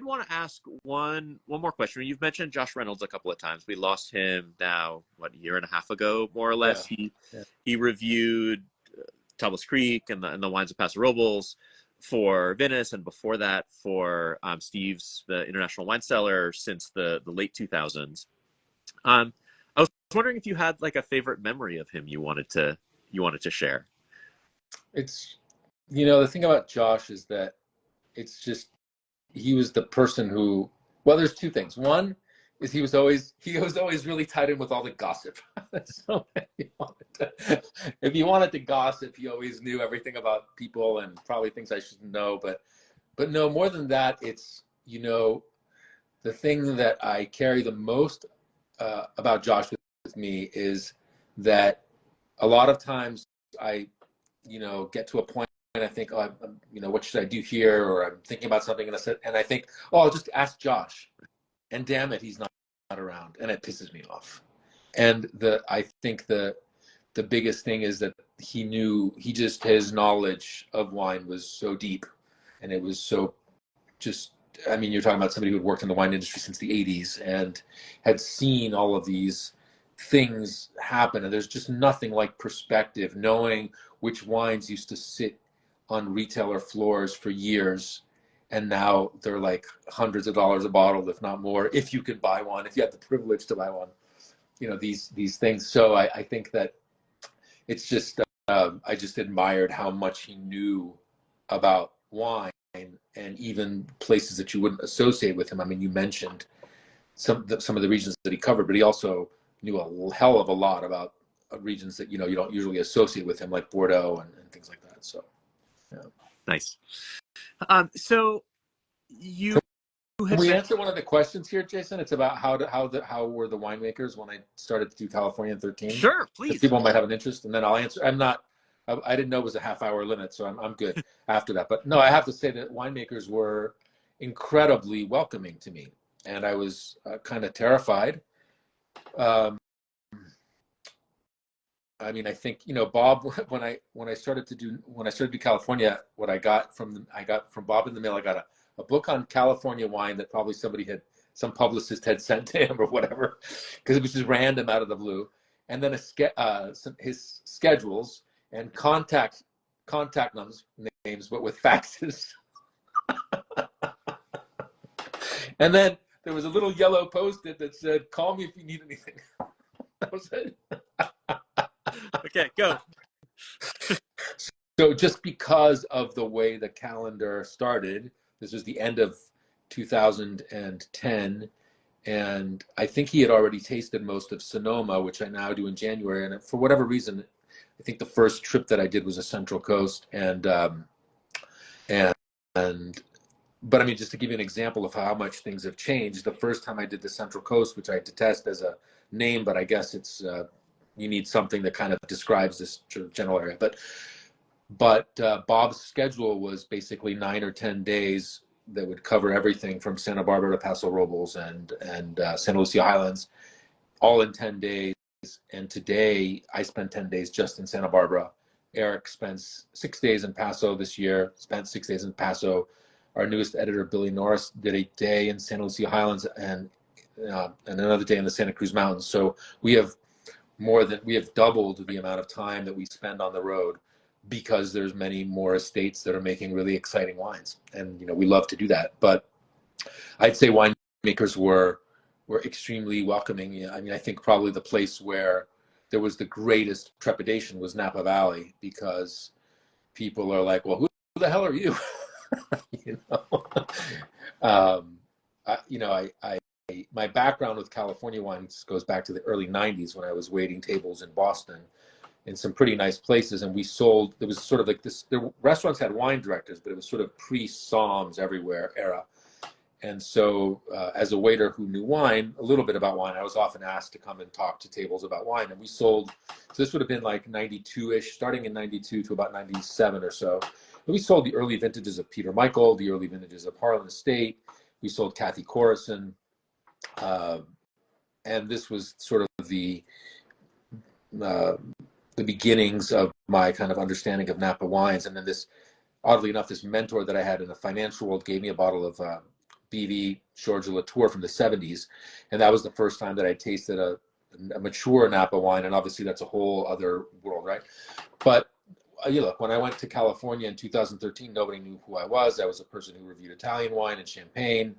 want to ask one more question. You've mentioned Josh Reynolds a couple of times. We lost him now, what, a year and a half ago, more or less. Yeah. He reviewed Tablas Creek and the wines of Paso Robles for Venice, and before that for Steve's, the International Wine Cellar, since the late 2000s. I was wondering if you had like a favorite memory of him you wanted to share. It's, the thing about Josh is that it's just, he was the person who, well, there's two things. One is he was always really tied in with all the gossip. So if you wanted to gossip, he always knew everything about people and probably things I shouldn't know. But no, more than that, it's, the thing that I carry the most about Josh with me is that a lot of times I, get to a point and I think, oh, what should I do here? Or I'm thinking about something, and I think, oh, I'll just ask Josh. And damn it, he's not around, and it pisses me off. And I think the biggest thing is that his knowledge of wine was so deep, and it was so just. I mean, you're talking about somebody who had worked in the wine industry since the 80s and had seen all of these things happen. And there's just nothing like perspective, knowing which wines used to sit on retailer floors for years, and now they're like hundreds of dollars a bottle, if not more, if you can buy one, if you have the privilege to buy one, these things. So I think that it's just, I just admired how much he knew about wine, and even places that you wouldn't associate with him. I mean, you mentioned some of the regions that he covered, but he also knew a hell of a lot about regions that, you don't usually associate with him, like Bordeaux and things like that. So, yeah. Nice. So you Can we answer one of the questions here, Jason? It's about how were the winemakers when I started to do California in 13? Sure, please. People might have an interest, and then I'll answer. I didn't know it was a half-hour limit, so I'm good after that. But no, I have to say that winemakers were incredibly welcoming to me, and I was kind of terrified. I mean, I think, Bob, when I started to do California, what I got from Bob in the mail, I got a book on California wine that probably some publicist had sent to him or whatever, because it was just random out of the blue, and then his schedules and contact names, but with faxes. And then there was a little yellow Post-it that said, "Call me if you need anything." That was it. Okay, go. So just because of the way the calendar started, this was the end of 2010, and I think he had already tasted most of Sonoma, which I now do in January. And for whatever reason, I think the first trip that I did was a Central Coast, but I mean, just to give you an example of how much things have changed, the first time I did the Central Coast, which I detest as a name, but I guess it's you need something that kind of describes this general area. But Bob's schedule was basically 9 or 10 days that would cover everything from Santa Barbara to Paso Robles and Santa Lucia Highlands, all in 10 days. And today I spent 10 days just in Santa Barbara. Eric spent 6 days in Paso this year, spent 6 days in Paso. Our newest editor, Billy Norris, did a day in Santa Lucia Highlands and another day in the Santa Cruz Mountains. So we have doubled the amount of time that we spend on the road, because there's many more estates that are making really exciting wines. And, we love to do that. But I'd say winemakers were extremely welcoming. I mean, I think probably the place where there was the greatest trepidation was Napa Valley, because people are like, well, who the hell are you? My background with California wines goes back to the early 90s when I was waiting tables in Boston in some pretty nice places. And there was sort of like this, the restaurants had wine directors, but it was sort of pre-Soms everywhere era. And so as a waiter who knew wine, a little bit about wine, I was often asked to come and talk to tables about wine. And we sold, so this would have been like 92-ish, starting in 92 to about 97 or so. And we sold the early vintages of Peter Michael, the early vintages of Harlan Estate. We sold Kathy Corison. and this was sort of uh, the beginnings of my kind of understanding of Napa wines. And then this, oddly enough, this mentor that I had in the financial world gave me a bottle of BV Georges Latour from the 70s. And that was the first time that I tasted a mature Napa wine. And obviously that's a whole other world, right? But you look, when I went to California in 2013, nobody knew who I was. I was a person who reviewed Italian wine and champagne.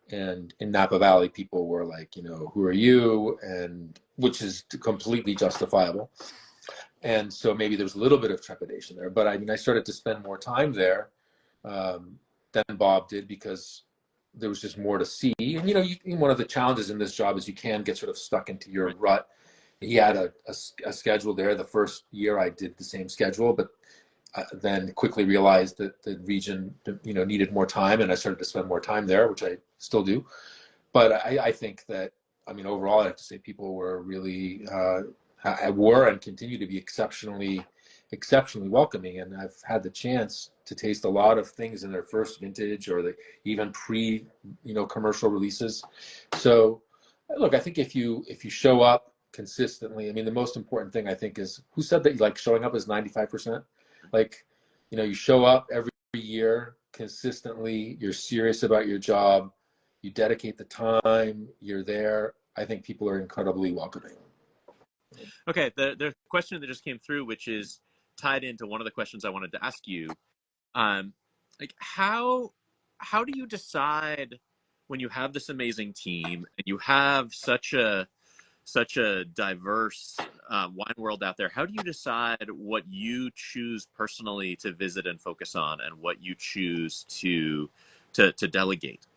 And in Napa Valley, people were like, who are you? And which is completely justifiable. And so maybe there was a little bit of trepidation there. But I mean, I started to spend more time there than Bob did, because there was just more to see. And, one of the challenges in this job is you can get sort of stuck into your rut. He had a schedule there. The first year I did the same schedule, but then quickly realized that the region, needed more time, and I started to spend more time there, which I still do. But I think that, overall, I have to say people were really, were and continue to be exceptionally welcoming. And I've had the chance to taste a lot of things in their first vintage or even commercial releases. So look, I think if you show up consistently, the most important thing I think is, who said that showing up is 95%? You show up every year consistently, you're serious about your job, you dedicate the time, you're there. I think people are incredibly welcoming. Okay, the question that just came through, which is tied into one of the questions I wanted to ask you, how do you decide, when you have this amazing team and you have such a diverse wine world out there, how do you decide what you choose personally to visit and focus on, and what you choose to delegate?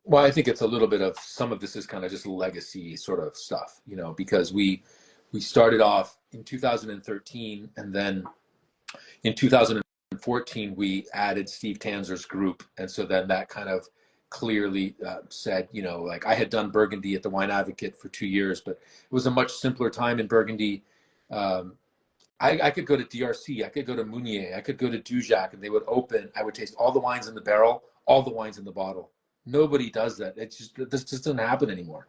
Well, I think it's a little bit of, some of this is kind of just legacy sort of stuff, because we started off in 2013, and then in 2014 we added Steve Tanzer's group, and so then that kind of clearly said, I had done Burgundy at the Wine Advocate for 2 years, but it was a much simpler time in Burgundy. I could go to DRC, I could go to Meunier, I could go to Dujac, and they would open. I would taste all the wines in the barrel, all the wines in the bottle. Nobody does that. This just doesn't happen anymore.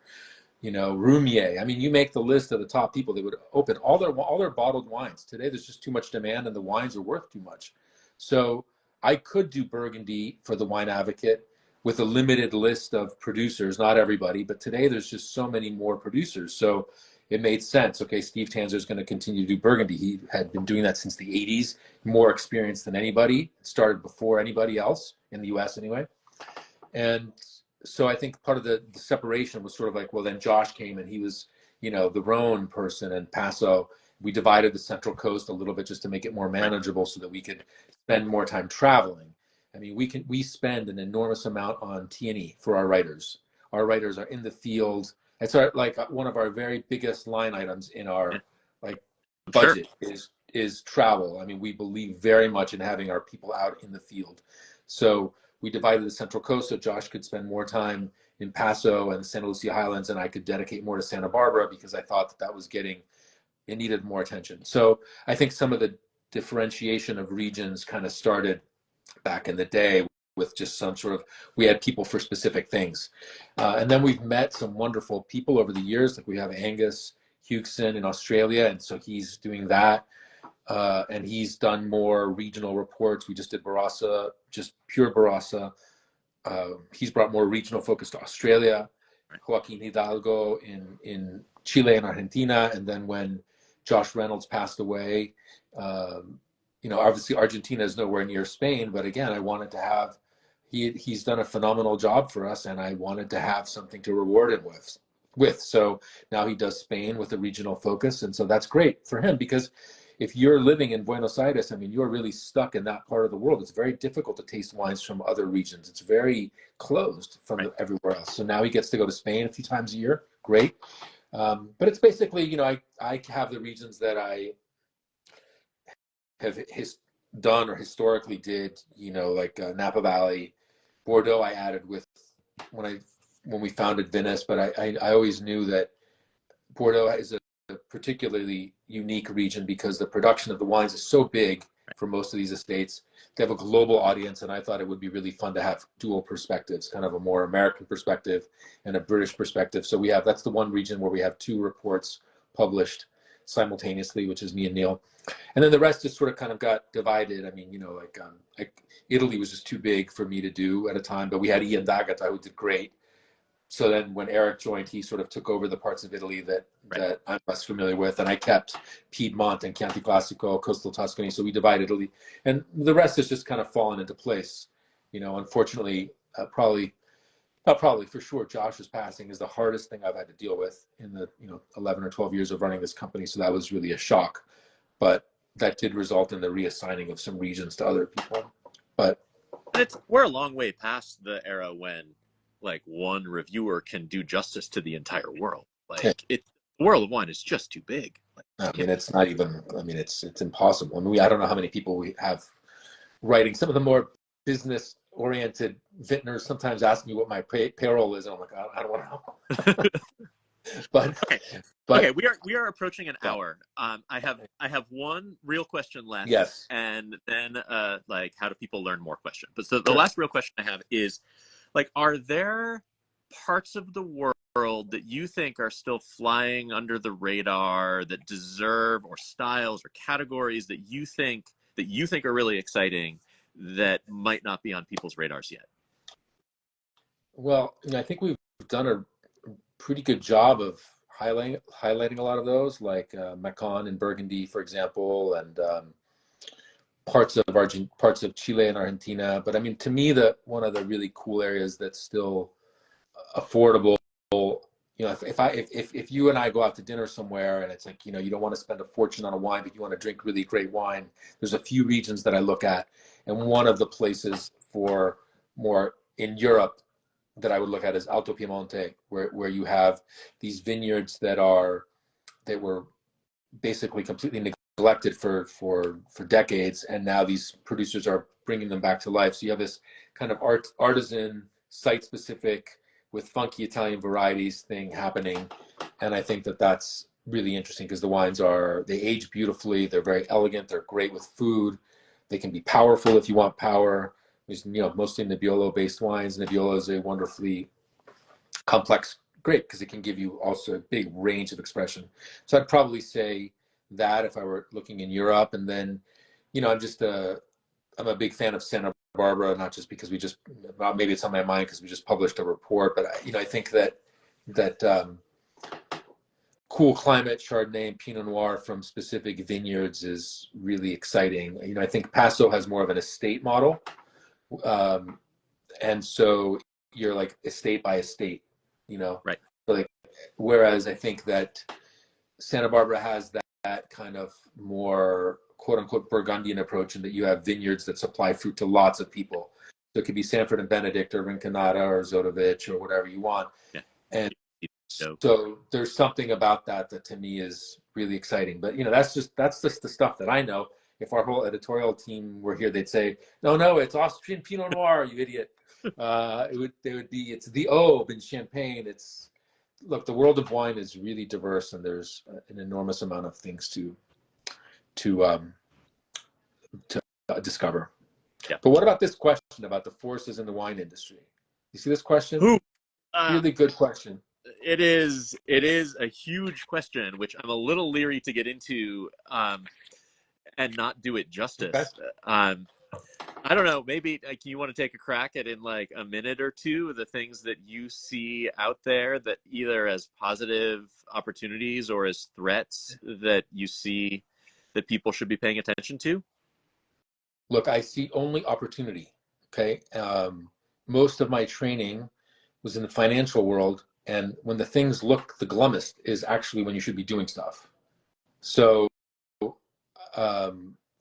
Roumier. You make the list of the top people. They would open all their bottled wines. Today, there's just too much demand, and the wines are worth too much. So I could do Burgundy for the Wine Advocate with a limited list of producers, not everybody, but today there's just so many more producers. So it made sense. Okay, Steve Tanzer is going to continue to do Burgundy. He had been doing that since the 80s, more experience than anybody, started before anybody else in the US anyway. And so I think part of the separation was sort of like, well, then Josh came and he was, the Rhone person, and Paso. We divided the Central Coast a little bit just to make it more manageable so that we could spend more time traveling. We spend an enormous amount on T&E for our writers. Our writers are in the field. It's one of our very biggest line items in our budget. Sure. is travel. We believe very much in having our people out in the field. So we divided the Central Coast so Josh could spend more time in Paso and the Santa Lucia Highlands, and I could dedicate more to Santa Barbara, because I thought that was it needed more attention. So I think some of the differentiation of regions kind of started back in the day with just some sort of, we had people for specific things. And then we've met some wonderful people over the years. Like we have Angus Hughson in Australia, and so he's doing that. And he's done more regional reports. We just did Barossa, just pure Barossa. He's brought more regional focus to Australia. Joaquin Hidalgo in Chile and Argentina. And then when Josh Reynolds passed away, obviously Argentina is nowhere near Spain, but again, I wanted to have, he's done a phenomenal job for us, and I wanted to have something to reward him with. So now he does Spain with a regional focus. And so that's great for him, because if you're living in Buenos Aires, you're really stuck in that part of the world. It's very difficult to taste wines from other regions. It's very closed from everywhere else. So now he gets to go to Spain a few times a year. Great. But it's basically, I have the regions that I have done or historically did, Napa Valley. Bordeaux I added with when we founded Vinous, but I always knew that Bordeaux is a particularly unique region because the production of the wines is so big for most of these estates. They have a global audience, and I thought it would be really fun to have dual perspectives, kind of a more American perspective and a British perspective. So that's the one region where we have 2 reports published simultaneously, which is me and Neil. And then the rest just sort of kind of got divided. I mean, like Italy was just too big for me to do at a time, but we had Ian D'Agata, who did great. So then when Eric joined, he sort of took over the parts of Italy that I'm less familiar with, and I kept Piedmont and Chianti Classico, coastal Tuscany. So we divided Italy, and the rest has just kind of fallen into place. Unfortunately, not probably, for sure, Josh's passing is the hardest thing I've had to deal with in the 11 or 12 years of running this company. So that was really a shock, but that did result in the reassigning of some regions to other people. But we're a long way past the era when like one reviewer can do justice to the entire world. Like the world of wine is just too big. I mean, it's not even. I mean, it's impossible. I mean, I don't know how many people we have writing. Some of the more business-oriented vintners sometimes ask me what my payroll is, and I'm like, I don't want to know. but okay, we are approaching an hour. I have one real question left. Yes, and then like, how do people learn more question? But so the last real question I have is, like, are there parts of the world that you think are still flying under the radar that deserve, or styles or categories that you think are really exciting that might not be on people's radars yet? Well, I think we've done a pretty good job of highlighting a lot of those, like Macon and Burgundy, for example, and parts of Chile and Argentina. But I mean, to me, one of the really cool areas that's still affordable, if you and I go out to dinner somewhere and it's like, you don't want to spend a fortune on a wine, but you want to drink really great wine, there's a few regions that I look at. And one of the places for more in Europe that I would look at is Alto Piemonte, where you have these vineyards that were basically completely neglected for decades, and now these producers are bringing them back to life. So you have this kind of artisan, site-specific, with funky Italian varieties thing happening, and I think that's really interesting because the wines they age beautifully, they're very elegant, they're great with food, they can be powerful if you want power. There's mostly Nebbiolo-based wines. Nebbiolo is a wonderfully complex grape because it can give you also a big range of expression. So I'd probably say that if I were looking in Europe. And then, I'm a big fan of Santa Barbara, not just because maybe it's on my mind because we just published a report, but I think that cool climate Chardonnay and Pinot Noir from specific vineyards is really exciting. I think Paso has more of an estate model. And so you're like estate by estate, right. Like, whereas I think that Santa Barbara has that kind of more quote unquote Burgundian approach, in that you have vineyards that supply fruit to lots of people. So it could be Sanford and Benedict or Rinconada or Zodovich or whatever you want. Yeah. And so there's something about that to me is really exciting. But that's just the stuff that I know. If our whole editorial team were here, they'd say, no, it's Austrian Pinot Noir, you idiot. It's the Aube in Champagne. Look, the world of wine is really diverse, and there's an enormous amount of things to discover. Yeah. But what about this question about the forces in the wine industry? You see this question? Really good question. It is a huge question, which I'm a little leery to get into. And not do it justice. Okay. I don't know. Maybe you want to take a crack at, in like a minute or two, the things that you see out there that either as positive opportunities or as threats that you see that people should be paying attention to? Look, I see only opportunity. Okay. Most of my training was in the financial world, and when the things look the glummest is actually when you should be doing stuff. So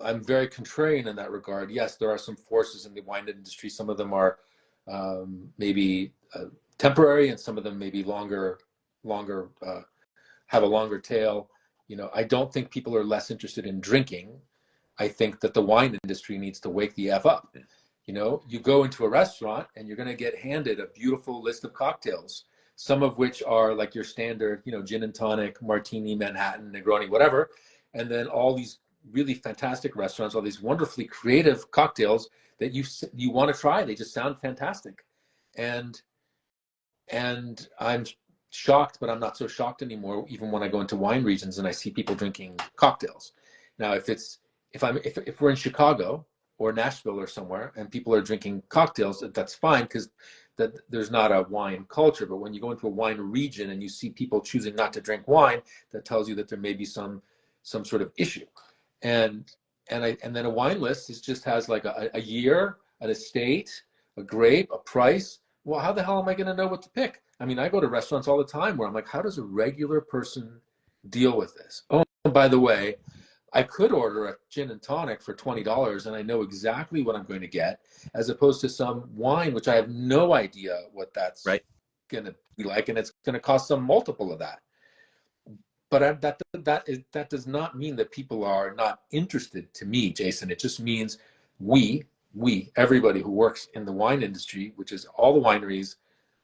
I'm very contrarian in that regard. Yes, there are some forces in the wine industry. Some of them are maybe temporary, and some of them maybe longer, have a longer tail. I don't think people are less interested in drinking. I think that the wine industry needs to wake the F up. You go into a restaurant and you're going to get handed a beautiful list of cocktails, some of which are like your standard, gin and tonic, martini, Manhattan, Negroni, whatever. And then all these really fantastic restaurants, all these wonderfully creative cocktails that you want to try. They just sound fantastic. And I'm shocked, but I'm not so shocked anymore, even when I go into wine regions and I see people drinking cocktails. Now, if we're in Chicago or Nashville or somewhere and people are drinking cocktails, that's fine, because that there's not a wine culture. But when you go into a wine region and you see people choosing not to drink wine, that tells you that there may be some sort of issue. And then a wine list just has like a year, an estate, a grape, a price. Well, how the hell am I going to know what to pick? I mean, I go to restaurants all the time where I'm like, how does a regular person deal with this? Oh, and by the way, I could order a gin and tonic for $20 and I know exactly what I'm going to get, as opposed to some wine, which I have no idea what that's Right. going to be like, and it's going to cost some multiple of that. But that does not mean that people are not interested to me, Jason. It just means we, everybody who works in the wine industry, which is all the wineries,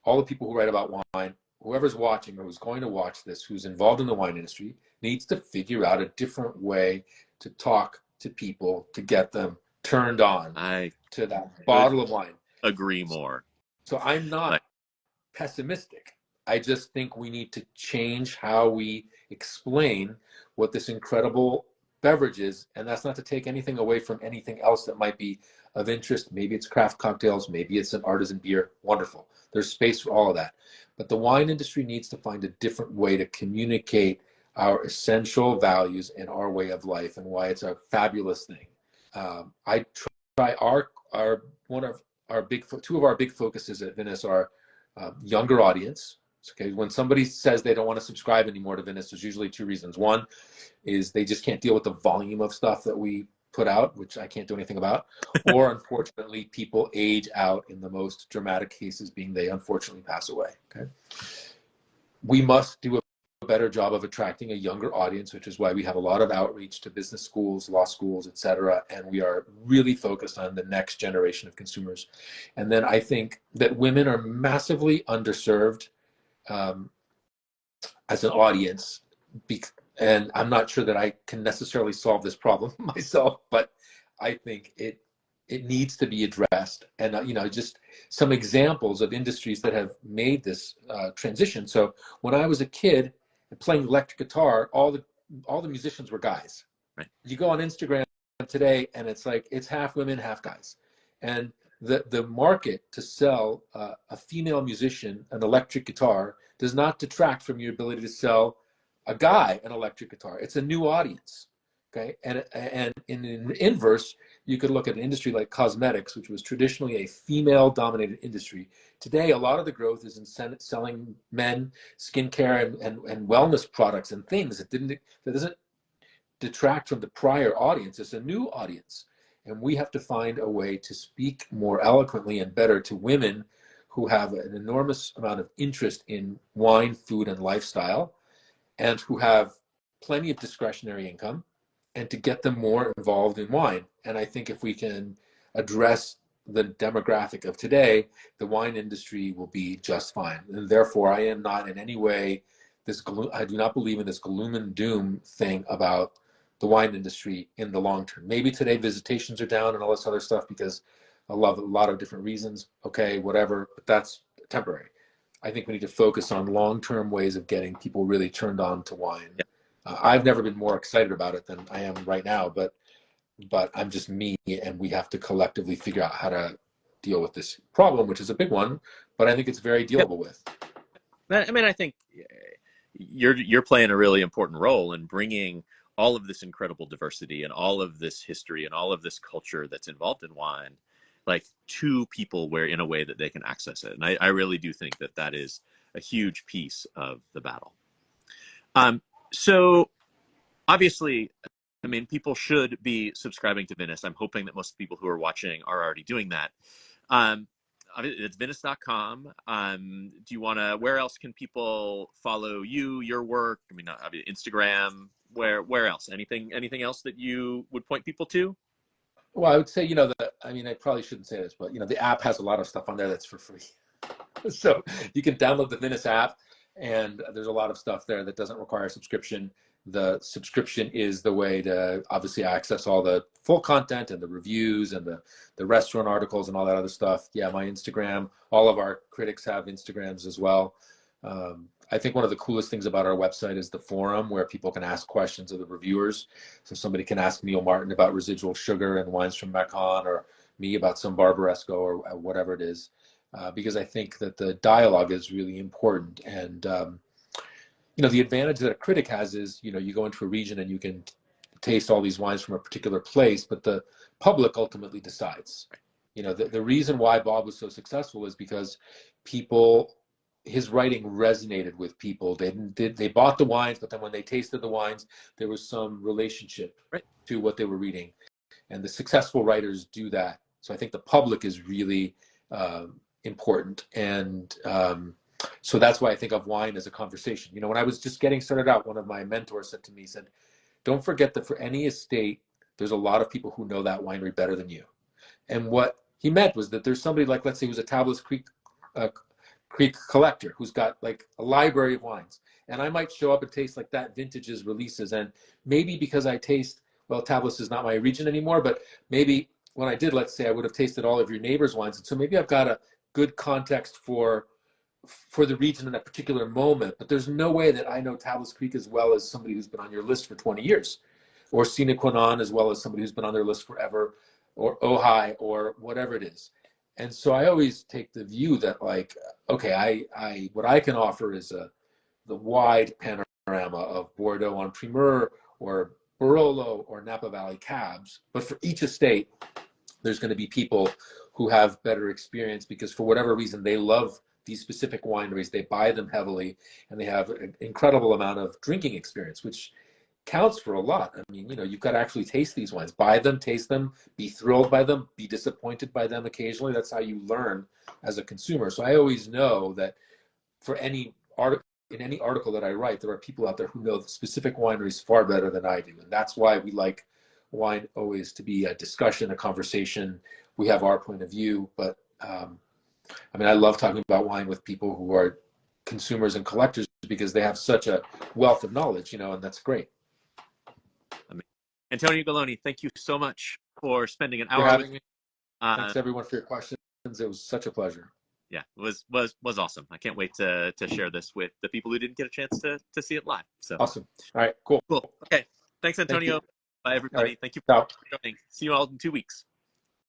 all the people who write about wine, whoever's watching or who's going to watch this, who's involved in the wine industry, needs to figure out a different way to talk to people to get them turned on to that bottle of wine. Agree more. So I'm not pessimistic. I just think we need to change how we explain what this incredible beverage is. And that's not to take anything away from anything else that might be of interest. Maybe it's craft cocktails, maybe it's an artisan beer. Wonderful. There's space for all of that. But the wine industry needs to find a different way to communicate our essential values and our way of life, and why it's a fabulous thing. I try two of our big focuses at Vinous are younger audience. Okay, when somebody says they don't want to subscribe anymore to Vinous, there's usually two reasons. One is they just can't deal with the volume of stuff that we put out, which I can't do anything about. Or unfortunately, people age out, in the most dramatic cases being they unfortunately pass away. Okay, we must do a better job of attracting a younger audience, which is why we have a lot of outreach to business schools, law schools, etc. And we are really focused on the next generation of consumers. And then I think that women are massively underserved as an audience, and I'm not sure that I can necessarily solve this problem myself, but I think it needs to be addressed. And just some examples of industries that have made this transition. So when I was a kid playing electric guitar, all the musicians were guys. Right. You go on Instagram today, and it's like it's half women, half guys, and the market to sell a female musician an electric guitar does not detract from your ability to sell a guy an electric guitar. It's a new audience, okay? And in the inverse, you could look at an industry like cosmetics, which was traditionally a female-dominated industry. Today, a lot of the growth is in selling men skincare and wellness products and things that doesn't detract from the prior audience. It's a new audience. And we have to find a way to speak more eloquently and better to women who have an enormous amount of interest in wine, food, and lifestyle, and who have plenty of discretionary income, and to get them more involved in wine. And I think if we can address the demographic of today, the wine industry will be just fine. And therefore, I am not in any way I do not believe in this gloom and doom thing about the wine industry in the long term. Maybe today visitations are down and all this other stuff because I love a lot of different reasons. Okay, whatever, but that's temporary. I think we need to focus on long-term ways of getting people really turned on to wine. Yeah. I've never been more excited about it than I am right now, but I'm just me, and we have to collectively figure out how to deal with this problem, which is a big one, but I think it's very dealable with. I mean, I think you're playing a really important role in bringing all of this incredible diversity and all of this history and all of this culture that's involved in wine, like, to people where in a way that they can access it. And I really do think that is a huge piece of the battle. So obviously, I mean, people should be subscribing to Vinous. I'm hoping that most people who are watching are already doing that. It's Vinous.com. Do you want to, where else can people follow you, your work? I mean, Instagram, where else? Anything else that you would point people to? Well, I would say, I probably shouldn't say this, but, the app has a lot of stuff on there that's for free. So you can download the Vinous app, and there's a lot of stuff there that doesn't require a subscription. the subscription is the way to obviously access all the full content and the reviews and the restaurant articles and all that other stuff. Yeah, my Instagram, all of our critics have Instagrams as well. I think one of the coolest things about our website is the forum where people can ask questions of the reviewers. So somebody can ask Neil Martin about residual sugar and wines from Macon, or me about some Barbaresco or whatever it is, because I think that the dialogue is really important. And the advantage that a critic has is, you go into a region and you can taste all these wines from a particular place, but the public ultimately decides. The reason why Bob was so successful is because his writing resonated with people. They bought the wines, but then when they tasted the wines, there was some relationship to what they were reading. And the successful writers do that. So I think the public is really important. And so that's why I think of wine as a conversation. When I was just getting started out, one of my mentors said to me, don't forget that for any estate, there's a lot of people who know that winery better than you. And what he meant was that there's somebody like, let's say, who's a Tablas Creek collector who's got like a library of wines. And I might show up and taste like that vintage's releases. And maybe because I taste, well, Tablas is not my region anymore, but maybe when I did, let's say, I would have tasted all of your neighbor's wines. And so maybe I've got a good context for the region in that particular moment, but there's no way that I know Tablas Creek as well as somebody who's been on your list for 20 years, or Sina Quanon as well as somebody who's been on their list forever, or Ojai, or whatever it is. And so I always take the view that, like, okay, what I can offer is the wide panorama of Bordeaux en primeur, or Barolo, or Napa Valley cabs. But for each estate, there's going to be people who have better experience because for whatever reason, they love these specific wineries, they buy them heavily, and they have an incredible amount of drinking experience, which counts for a lot. I mean, you've got to actually taste these wines, buy them, taste them, be thrilled by them, be disappointed by them occasionally. That's how you learn as a consumer. So I always know that for any article that I write, there are people out there who know the specific wineries far better than I do. And that's why we like wine always to be a discussion, a conversation. We have our point of view, but I love talking about wine with people who are consumers and collectors because they have such a wealth of knowledge, and that's great. Antonio Galloni, thank you so much for spending an hour for having with me. Thanks everyone for your questions. It was such a pleasure. Yeah, it was awesome. I can't wait to share this with the people who didn't get a chance to see it live. So awesome. All right, cool. Okay. Thanks, Antonio. Thank Bye, everybody. Right. Thank you for joining. See you all in 2 weeks.